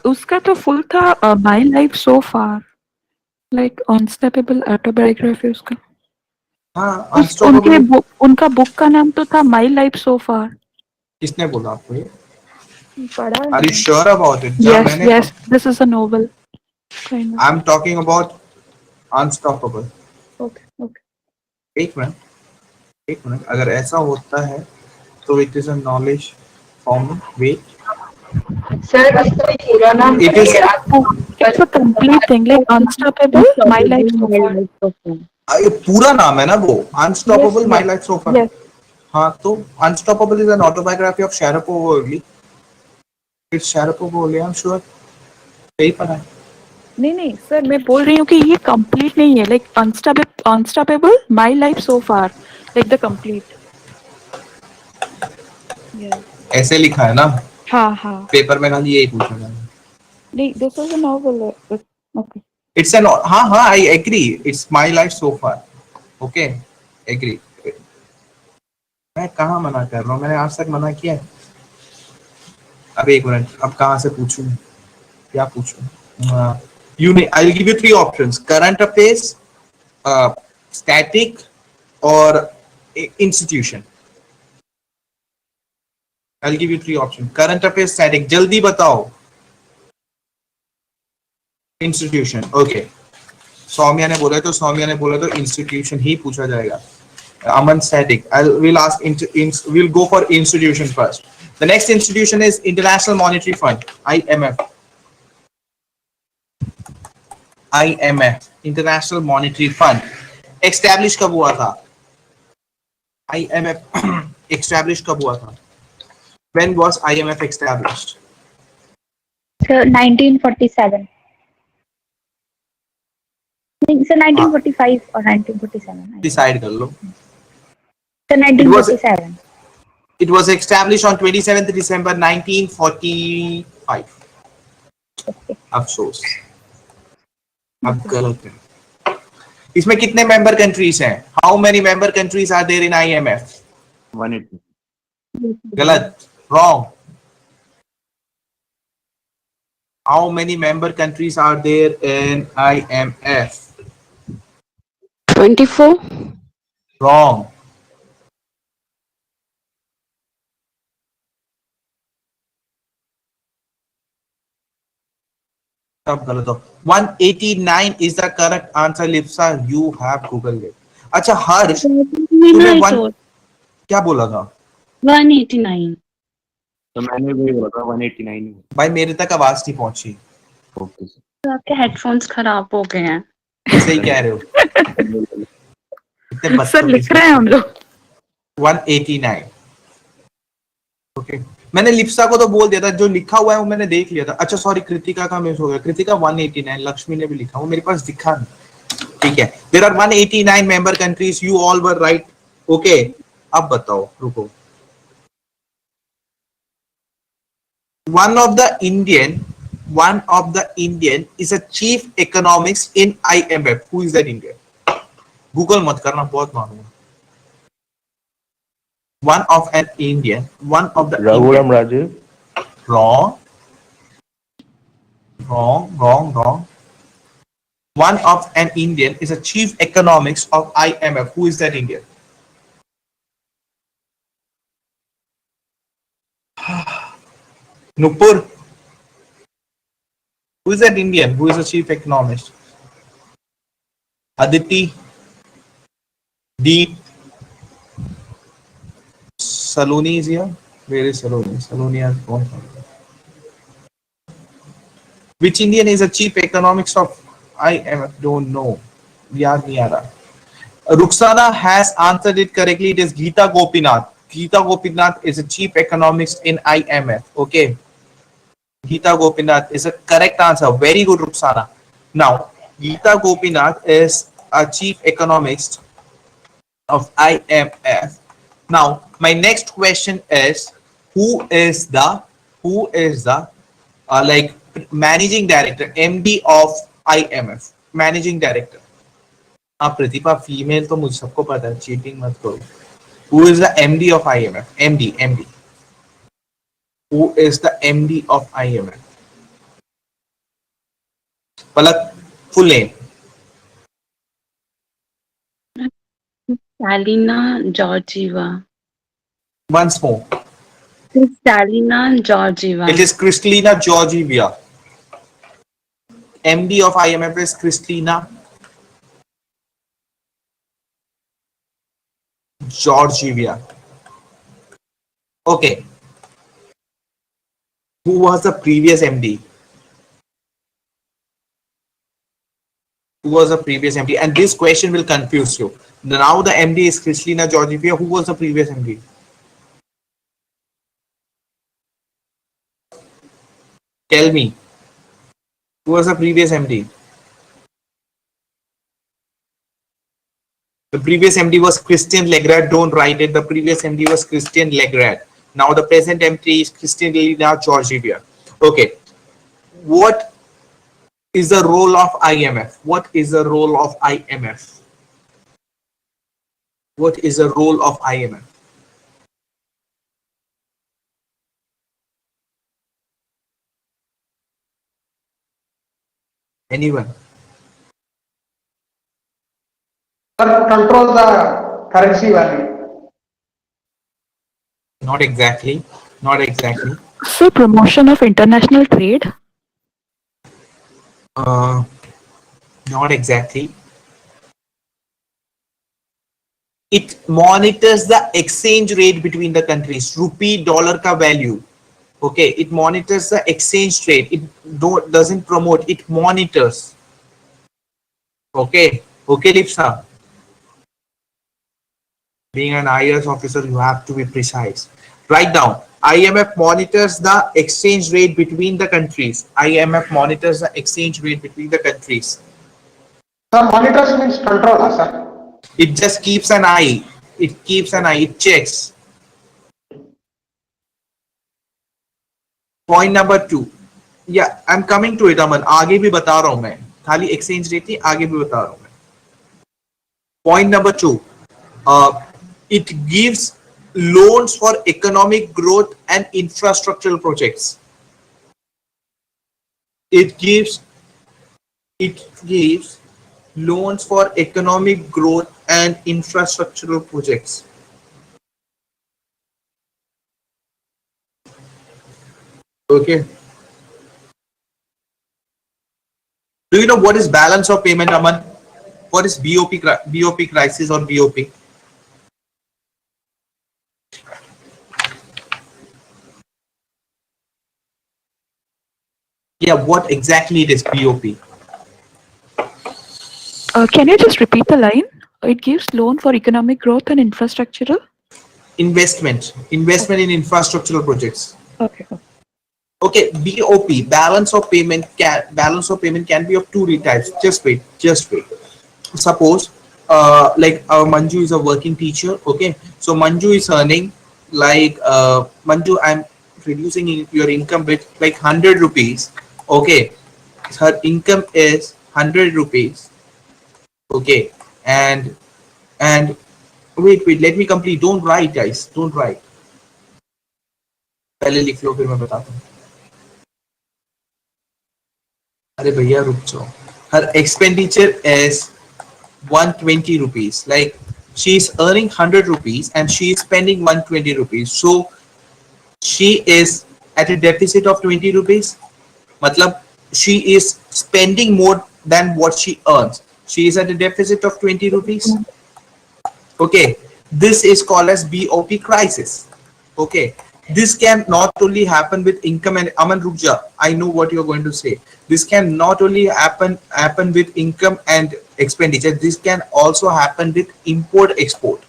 उसका तो फुल था my life so far, like unstoppable autobiography उसका. हाँ, उनके अनस्टॉपेबल. उनका बुक का नाम तो था माय लाइफ सो फार. किसने बोला आपको ये? पढ़ा Are you sure about it? जब यस मैंने yes, this is a novel kind of. I'm talking about unstoppable. Okay okay. एक मिनट, एक मिनट. अगर ऐसा होता है तो it is a knowledge form. Wait. Sir उसका पूरा नाम It is. It's a complete thing, like unstoppable, my life so far. ये पूरा नाम है ना वो, Unstoppable, My Life So Far. Yes. हाँ, तो Unstoppable is an autobiography of Sharapova only. It's Sharapova only, I'm sure. सही पढ़ा है. नहीं सर, मैं बोल रही हूँ कि ये कंप्लीट नहीं है, like unstoppable my life so far, like the complete. ऐसे लिखा है ना हाँ पेपर में, खाली यही पूछा था. नहीं, this is a novel. Okay. It's an, हाँ, I agree. It's My Life So Far. Okay, agree. मैं कहाँ मना कर रहा हूँ? मैंने आज तक मना किया है? अब एक मिनट, अब कहाँ से पूछूं? क्या पूछूं? I'll give you 3 options: current affairs, static, or institution. I'll give you 3 options: current affairs, static. जल्दी बताओ. Institution. Okay. सौम्या ने बोला तो institution ही पूछा जाएगा. Aman, static. We'll go for institution first. The next institution is International Monetary Fund, IMF. IMF, International Monetary Fund. Established कब हुआ था? IMF established कब हुआ था? When was IMF established? Sir, 1947. Sir, 1945 or 1947. Decide कर लो. Sir, 1947. It was established on 27th December 1945. अफसोस, अब गलत है. इसमें कितने मेंबर कंट्रीज हैं? How many member countries are there in IMF? 180. गलत, wrong. How many member countries are there in IMF? 24. Wrong. सब गलत हो. 189 is the correct answer. Lipsa, you have Googled it. अच्छा हर्ष, तुम्हें क्या बोला था? 189. तो मैंने भी बोला था 189. भाई मेरे तक आवाज नहीं पहुंची. Okay sir. तो आपके हेडफोन्स खराब हो गए हैं. सही कह रहे हो. इतने सर लिख रहे हैं हम लोग. 189. ओके, मैंने लिप्सा को तो बोल दिया था, जो लिखा हुआ है वो मैंने देख लिया था. अच्छा सॉरी, कृतिका का मिस हो गया. कृतिका 189, लक्ष्मी ने भी लिखा, वो मेरे पास दिखा नहीं. ठीक है, there are 189 member countries. You all were right. Okay, अब बताओ, रुको. One of the Indian is a chief economics in IMF. Who is that Indian? Google मत करना, बहुत मालूम है. One of the Raghuram Rajiv. Wrong. One of an Indian is a chief economics of IMF. Who is that Indian? Nupur. Who is that Indian? Who is the chief economist? Aditi, Deep, Saloni is here. Where is Saloni? Saloni has gone. Which Indian is the chief economics of IMF? Don't know. Yaad nahi aa raha. Ruxana has answered it correctly. It is Geeta Gopinath. Geeta Gopinath is a chief economist in IMF. Okay. Geeta Gopinath is a correct answer. Very good, Ruxana. Now, Geeta Gopinath is a chief economist of IMF. Now, my next question is, who is the like managing director, MD of IMF, managing director? हाँ प्रतिभा female तो मुझे सबको पता है, cheating मत करो. Who is the MD of IMF? MD. Who is the MD of IMF? Palak, full name. Kristalina Georgieva. Once more. Kristalina Georgieva. It is Kristalina Georgieva. MD of IMF is Kristalina Georgieva. Okay. Who was the previous MD? Who was the previous MD? And this question will confuse you. Now the MD is Kristalina Georgieva. Who was the previous MD? Tell me. Who was the previous MD? The previous MD was Christian Legrand. Don't write it. The previous MD was Christian Legrand. Now the present MD is Kristalina Georgieva. Okay. What is the role of IMF? What is the role of IMF? What is the role of IMF? Anyone? Control the currency value. Not exactly. Not exactly. So promotion of international trade. Not exactly. It monitors the exchange rate between the countries. Rupee dollar ka value. Okay, it monitors the exchange rate. It doesn't promote. It monitors. Okay, Lipsa. Being an IAS officer, you have to be precise. Write down. IMF monitors the exchange rate between the countries. IMF monitors the exchange rate between the countries. Sir, monitors means control, sir. It just keeps an eye. It keeps an eye. It checks. Point number 2. Yeah, I'm coming to it, Aman. आगे भी बता रहा हूँ मैं. खाली exchange rate नहीं, आगे भी बता रहा हूँ मैं. Point number 2. It gives loans for economic growth and infrastructural projects. It gives loans for economic growth and infrastructural projects. Okay. Do you know what is balance of payment, Aman? What is BOP crisis or BOP? Yeah, what exactly it is BOP? Can you just repeat the line? It gives loan for economic growth and infrastructural? Investment in infrastructural projects. Okay. Okay, BOP, balance of payment can be of two types. Just wait. Suppose like Manju is a working teacher. Okay, so Manju is earning like Manju, I'm reducing your income with like 100 rupees. Okay, her income is 100 rupees. Okay, and wait, let me complete. Don't write, guys. Don't write. पहले लिख लो फिर मैं बताता हूँ. अरे भैया रुक जाओ. Her expenditure is 120 rupees. Like she is earning 100 rupees and she is spending 120 rupees. So she is at a deficit of 20 rupees. Matlab she is spending more than what she earns. She is at a deficit of 20 rupees. Okay, this is called as BOP crisis. Okay, this can not only happen with income and Aman Rukja. I know what you're going to say. This can not only happen with income and expenditure. This can also happen with import export.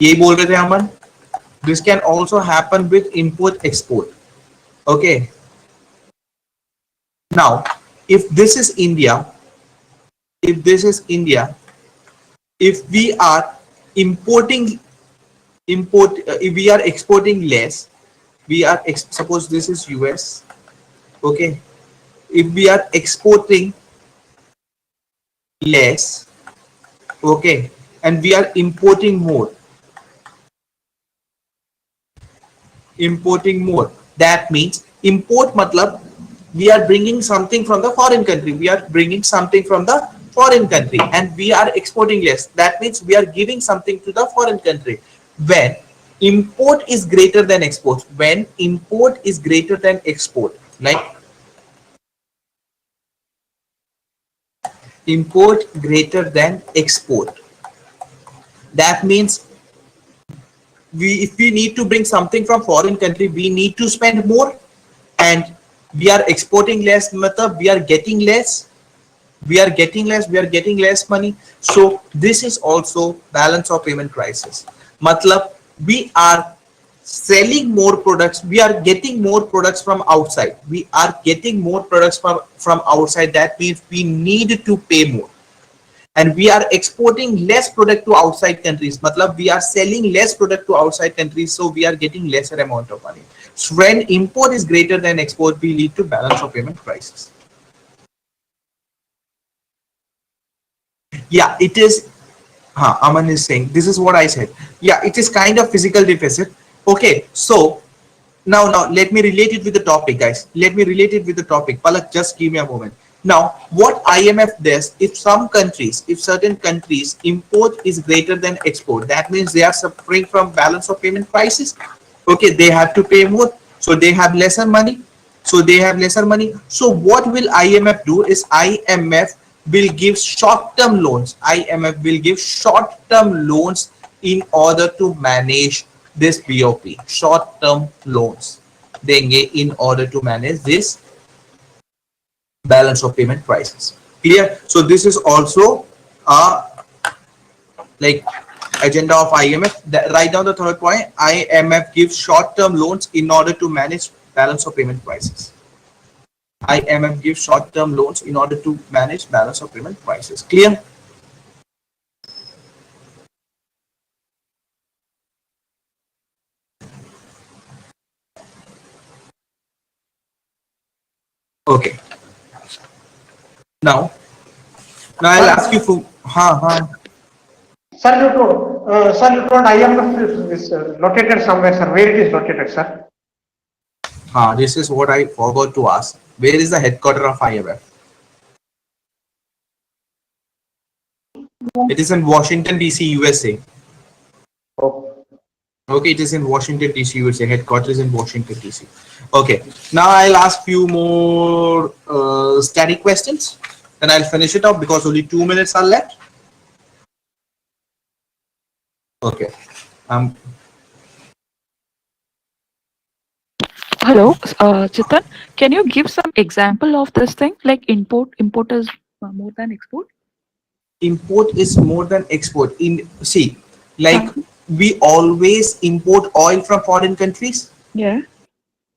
यही बोल रहे थे अमन. This can also happen with import export. Okay. Now, if this is India, if this is India, if we are importing if we are exporting less, we are suppose this is US. Okay, if we are exporting less, okay, and we are importing more, that means import matlab we are bringing something from the foreign country, and we are exporting less, that means we are giving something to the foreign country. When import is greater than export, like import greater than export, that means if we need to bring something from foreign country, we need to spend more, and we are exporting less, matlab we are getting less, money. So this is also balance of payment crisis. Matlab we are selling more products, we are getting more products from outside, that means we need to pay more, and we are exporting less product to outside countries, matlab we are selling less product to outside countries, so we are getting lesser amount of money. So when import is greater than export, we lead to balance of payment crisis. Yeah, it is. Aman is saying this is what I said. Yeah, it is kind of physical deficit. Okay, so now let me relate it with the topic, guys. Palak, just give me a moment. Now, what IMF does, if certain countries import is greater than export, that means they are suffering from balance of payment crisis. Okay, they have to pay more, so they have lesser money. So what will IMF do is IMF will give short-term loans. In order to manage this BOP. Short-term loans देंगे in order to manage this balance of payment crisis. Clear? So this is also a like agenda of IMF. Write down the third point. IMF gives short-term loans in order to manage balance of payment crisis. IMF gives short-term loans in order to manage balance of payment crisis. Clear? Okay. Now I'll ask you for Sir, you told IMF is located somewhere, sir. Where it is located, sir? This is what I forgot to ask. Where is the headquarters of IMF? It is in Washington DC, USA. Okay, it is in Washington DC, USA. Headquarters in Washington DC. Okay, now I'll ask few more static questions. Then I'll finish it off because only 2 minutes are left. Okay. Hello, Jithin, can you give some example of this thing, like import is more than export? Import is more than export. We always import oil from foreign countries. Yeah.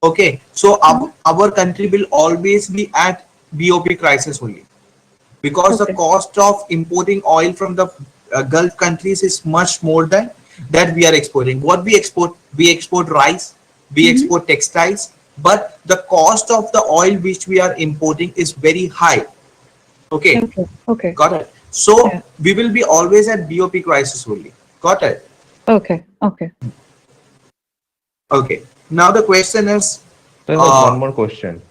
Okay, so our country will always be at BOP crisis only, because the cost of importing oil from the Gulf countries is much more than that we are exporting. What we export? We export rice, we export textiles, but the cost of the oil which we are importing is very high. Okay. Got it. So we will be always at BOP crisis only. Got it. Okay. Now the question is. There was one more question.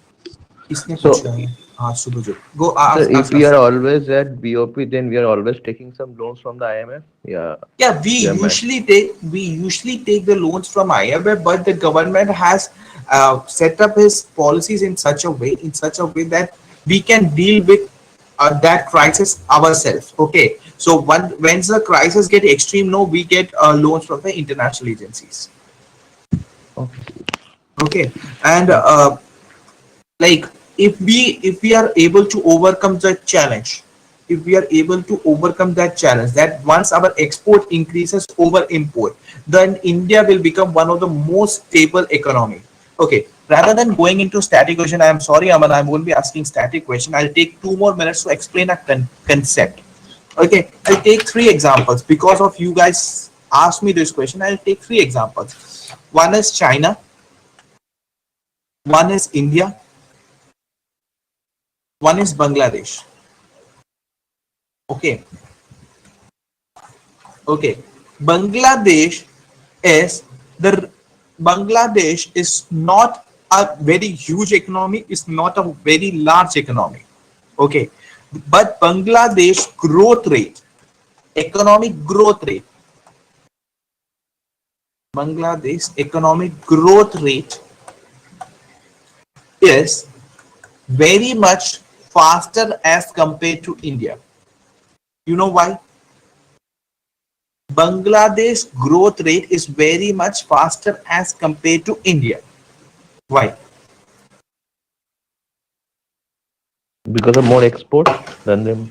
Go ask. If we are always at BOP, then we are always taking some loans from the IMF. Yeah, we usually take the loans from IMF, but the government has set up his policies in such a way that we can deal with that crisis ourselves. Okay, so once the crisis get extreme, we get loans from the international agencies. Okay, and like if we are able to overcome the challenge, if we are able to overcome that challenge, that once our export increases over import, then India will become one of the most stable economy. Okay, rather than going into static question, I am sorry, Aman, I won't be asking static question. I'll take 2 more minutes to explain a concept. Okay, I'll take 3 examples because of you guys asked me this question. I'll take 3 examples. One is China, one is India, one is Bangladesh. Okay, okay. Bangladesh is the Bangladesh is not a very huge economy. It's not a very large economy. Okay, but Bangladesh growth rate, economic growth rate, Bangladesh economic growth rate is very much faster as compared to India. You know why? Bangladesh growth rate is very much faster as compared to India. Why? Because of more export than them.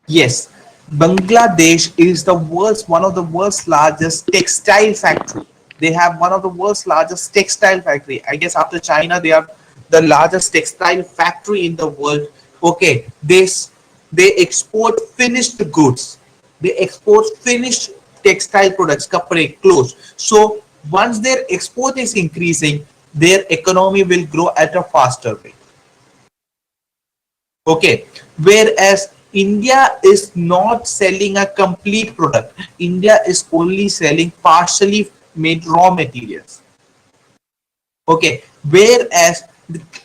Yes, Bangladesh is the world's one of the world's largest textile factory. They have one of the world's largest textile factory. I guess after China, they are the largest textile factory in the world. Okay, they export finished goods. They export finished textile products, kapre, clothes. So once their export is increasing, their economy will grow at a faster rate. Okay, whereas India is not selling a complete product. India is only selling partially made raw materials. Okay, whereas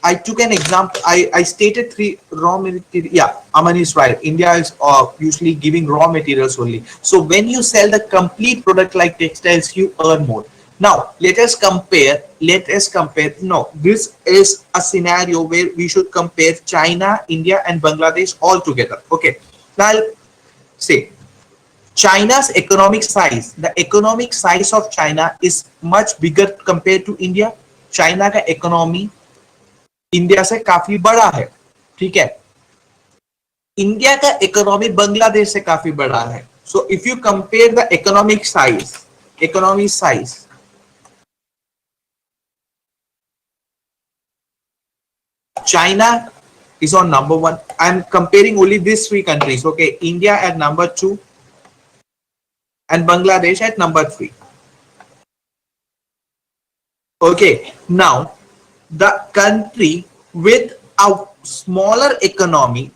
I took an example, I stated 3 raw materials. Yeah, Aman is right. India is usually giving raw materials only. So when you sell the complete product like textiles, you earn more. Now let us compare. No, this is a scenario where we should compare China, India, and Bangladesh all together. Okay, now I'll say China's economic size. The economic size of China is much bigger compared to India. China का economy India से काफी बड़ा है, ठीक है. India का economy Bangladesh से काफी बड़ा है. So if you compare the economic size, China is on number 1. I'm comparing only these 3 countries. Okay, India at number 2 and Bangladesh at number 3. Okay, now the country with a smaller economy,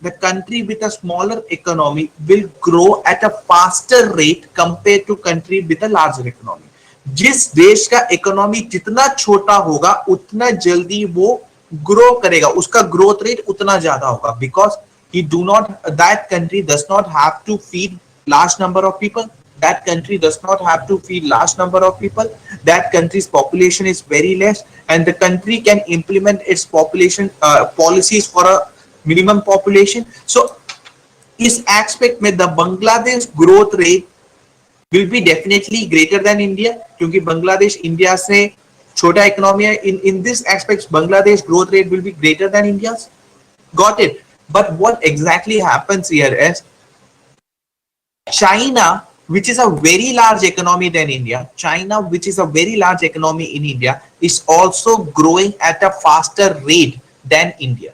will grow at a faster rate compared to country with a larger economy. जिस देश का economy जितना छोटा होगा उतना जल्दी वो grow करेगा, उसका ग्रोथ रेट उतना ज्यादा होगा, because that country does not have to feed large number of people. That country does not have to feed large number of people. That country's population is very less, and the country can implement its population policies for a minimum population. So इस aspect में the Bangladesh growth rate will be definitely greater than India, क्योंकि Bangladesh India से छोटा economy है. In this aspect Bangladesh growth rate will be greater than India's. Got it? But what exactly happens here is China, which is a very large economy than India, is also growing at a faster rate than India.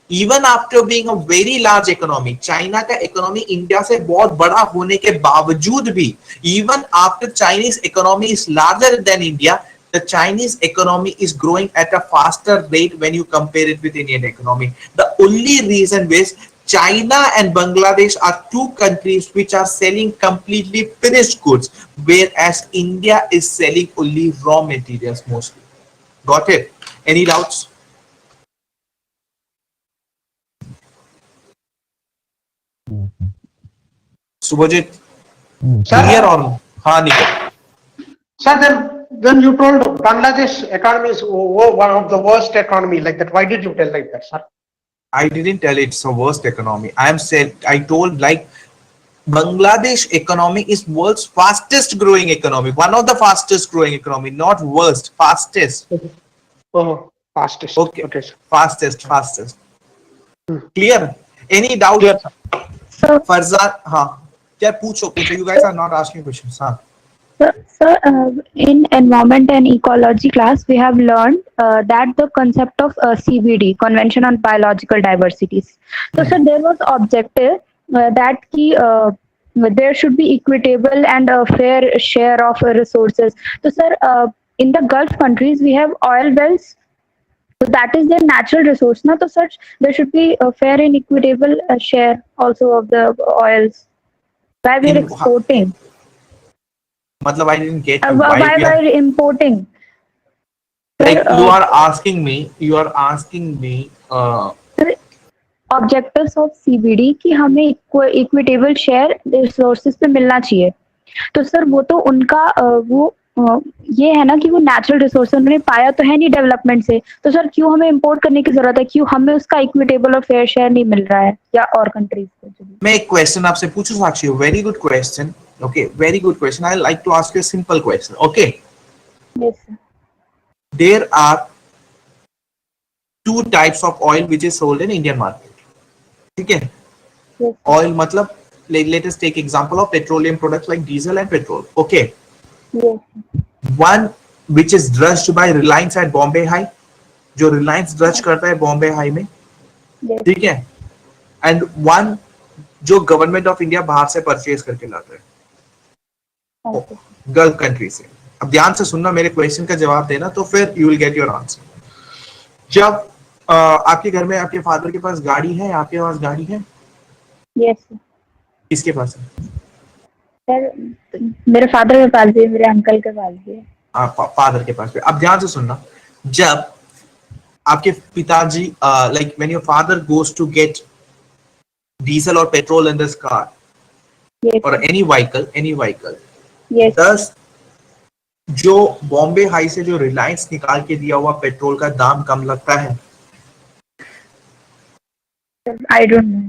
Even after being a very large economy, China का economy India से बहुत बड़ा होने के बावजूद भी, even after Chinese economy is larger than India, the Chinese economy is growing at a faster rate when you compare it with Indian economy. The only reason is China and Bangladesh are 2 countries which are selling completely finished goods, whereas India is selling only raw materials mostly. Got it? Any doubts? Subhajit, clear or हाँ Nikhil? Sir, then you told Bangladesh economy is one of the worst economy like that. Why did you tell like that, sir? I didn't tell it's a worst economy. I told like Bangladesh economy is world's fastest growing economy. One of the fastest growing economy, not worst, fastest. Oh, fastest. Okay, Okay, sir. fastest. Clear? Any doubt? Clear, sir. Farzan, हाँ क्या पूछो पूछो, you guys are not asking questions. हाँ In environment and ecology class, we have learned that the concept of CBD, Convention on Biological Diversities. So, sir, there was objective that there should be equitable and a fair share of resources. So, sir, in the Gulf countries, we have oil wells. So that is their natural resource. Now, so such there should be a fair and equitable share also of the oils. Why we are exporting? मतलब I didn't get you. Why we we are, are importing? like Sir, you are asking me sir, objectives of CBD कि हमें equitable share resources पे मिलना चाहिए. तो sir वो तो उनका ये है ना कि वो नेचुरल रिसोर्स उन्होंने पाया तो है नहीं डेवलपमेंट से, तो सर क्यों हमें इंपोर्ट करने की जरूरत है, क्यों हमें उसका इक्विटेबल और फेयर शेयर नहीं मिल रहा है या और कंट्रीज को. मैं एक क्वेश्चन आपसे पूछूं Sakshi, very good question. Okay, very good question. I like to ask you a simple question. Okay, yes sir. There are two types of oil which is sold in Indian market. ठीक है, oil मतलब let us take example of petroleum products like diesel and petrol. Okay, one which is drudged by Reliance at Bombay High, जो Reliance drudge करता है Bombay High में, ठीक है, and one जो गवर्नमेंट ऑफ इंडिया बाहर से परचेज करके लाता है गल्फ कंट्री से. अब ध्यान से सुनना, मेरे क्वेश्चन का जवाब देना, तो फिर you will get your answer. जब आपके घर में आपके फादर के पास गाड़ी है, आपके पास गाड़ी है? यस. किसके पास है? सर मेरे फादर के पास भी, मेरे अंकल के पास भी है. फादर के पास भी. अब ध्यान से सुनना, जब आपके पिताजी like when your father goes to get diesel or petrol in this car or any vehicle, दस जो बॉम्बे हाई से जो रिलायंस निकाल के दिया हुआ पेट्रोल का दाम कम लगता है? आई डोंट नो.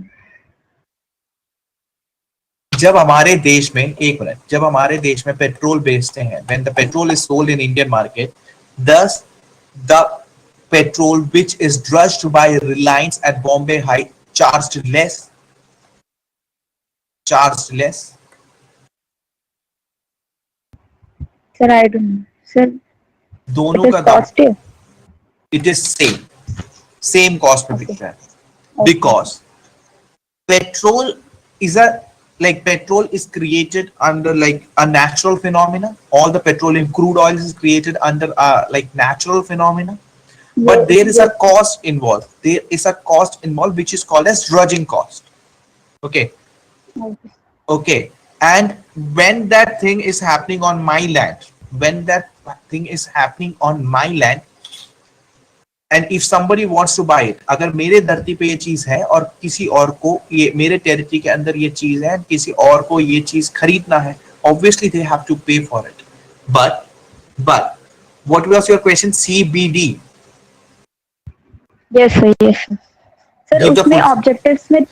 जब हमारे देश में, एक मिनट, जब हमारे देश में पेट्रोल बेचते हैं, when the petrol is sold in Indian market, thus the petrol which is drudged by Reliance at Bombay High charged less. Sir, I don't know. Sir, दोनों का दाम it is same cost पे बिकता है, because petrol is petrol is created under like a natural phenomena. All the petroleum crude oil is created under like natural phenomena, but there is a cost involved. There is a cost involved which is called as drudging cost. Okay, and when that thing is happening on my land, and if somebody wants to buy it, अगर मेरे धरती पे ये चीज है और किसी और को, ये मेरे टेरिटरी के अंदर ये चीज है, किसी और को ये चीज खरीदना है, obviously they have to pay for it. But what was your question? CBD. Yes sir, yes sir. Sir उसमें ऑब्जेक्टिव्स में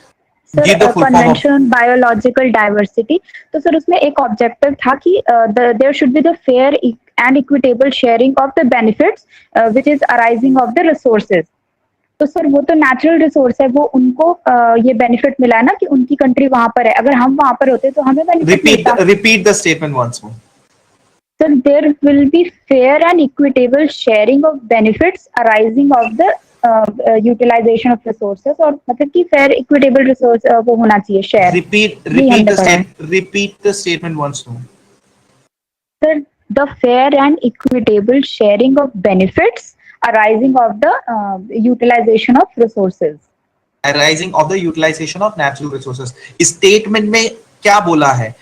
sir convention on biological diversity, तो सर उसमें एक ऑब्जेक्टिव था कि there should be the fair and equitable sharing of the benefits which is arising of the resources. तो sir वो तो नेचुरल रिसोर्स है, वो उनको ये बेनिफिट मिला है ना कि उनकी कंट्री वहां पर है, अगर हम वहां पर होते तो हमें बेनिफिट मिलता. Repeat the statement once more. Sir, there will be fair and equitable sharing of benefits arising of the utilization of resources, और मतलब कि fair equitable resource वो होना चाहिए share. Repeat the statement once more. Sir, the fair and equitable sharing of benefits arising of the utilization of resources. Arising of the utilization of natural resources. इस statement में क्या बोला है?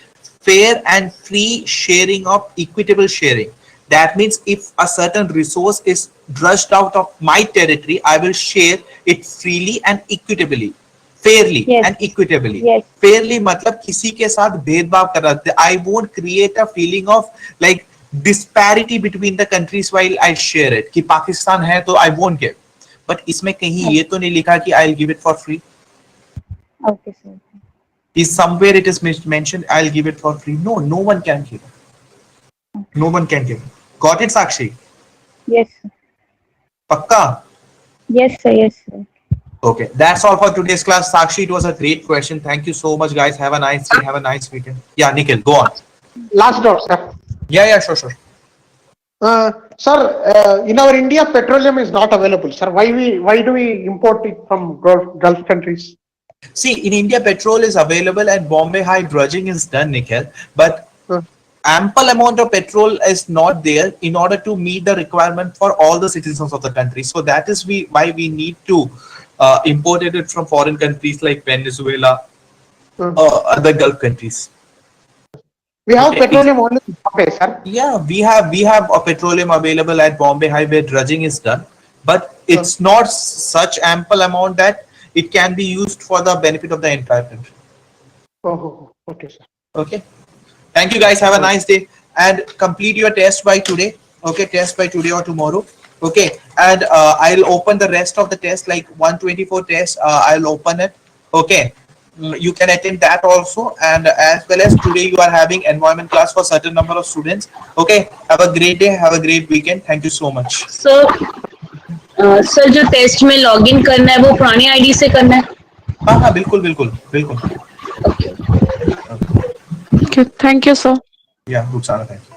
Fair and free sharing of equitable sharing. That means if a certain resource is drudged out of my territory, I will share it freely and equitably. Fairly and equitably. Fairly मतलब किसी के साथ भेदभाव कर रहा. I won't create a feeling of like disparity between the countries while I share it. कि पाकिस्तान है तो I won't give. But इसमें कहीं ये तो नहीं लिखा कि I'll give it for free. Okay sir. Is somewhere it is mentioned I'll give it for free? No, no one can give it. No one can give it. Got it, Sakshi? Yes sir. पक्का? Yes sir, yes sir. Okay, that's all for today's class. Sakshi, it was a great question. Thank you so much, guys. Have a nice day. Have a nice weekend. Yeah, Nikhil, go on. Last doubt, sir. Yeah, sure. Sir, in our India, petroleum is not available, sir. Why do we import it from Gulf countries? See, in India, petrol is available and Bombay High dredging is done, Nikhil. But ample amount of petrol is not there in order to meet the requirement for all the citizens of the country. So that is why we need to import it from foreign countries like Venezuela or other Gulf countries. We have petroleum only in Bombay, sir. Yeah, we have a petroleum available at Bombay High where dredging is done, but it's not such ample amount that it can be used for the benefit of the entire country. Oh, okay, sir. Okay. Thank you, guys. Have a nice day and complete your test by today. Okay, test by today or tomorrow. Okay, and I'll open the rest of the test, like 124 tests. I'll open it. Okay. You can attend that also, and as well as today you are having environment class for certain number of students. Okay, have a great day, have a great weekend. Thank you so much. Sir जो test में login करना है वो पुरानी ID से करना है? हाँ बिल्कुल. Okay, thank you, sir. Yeah, Ruksana, thank you.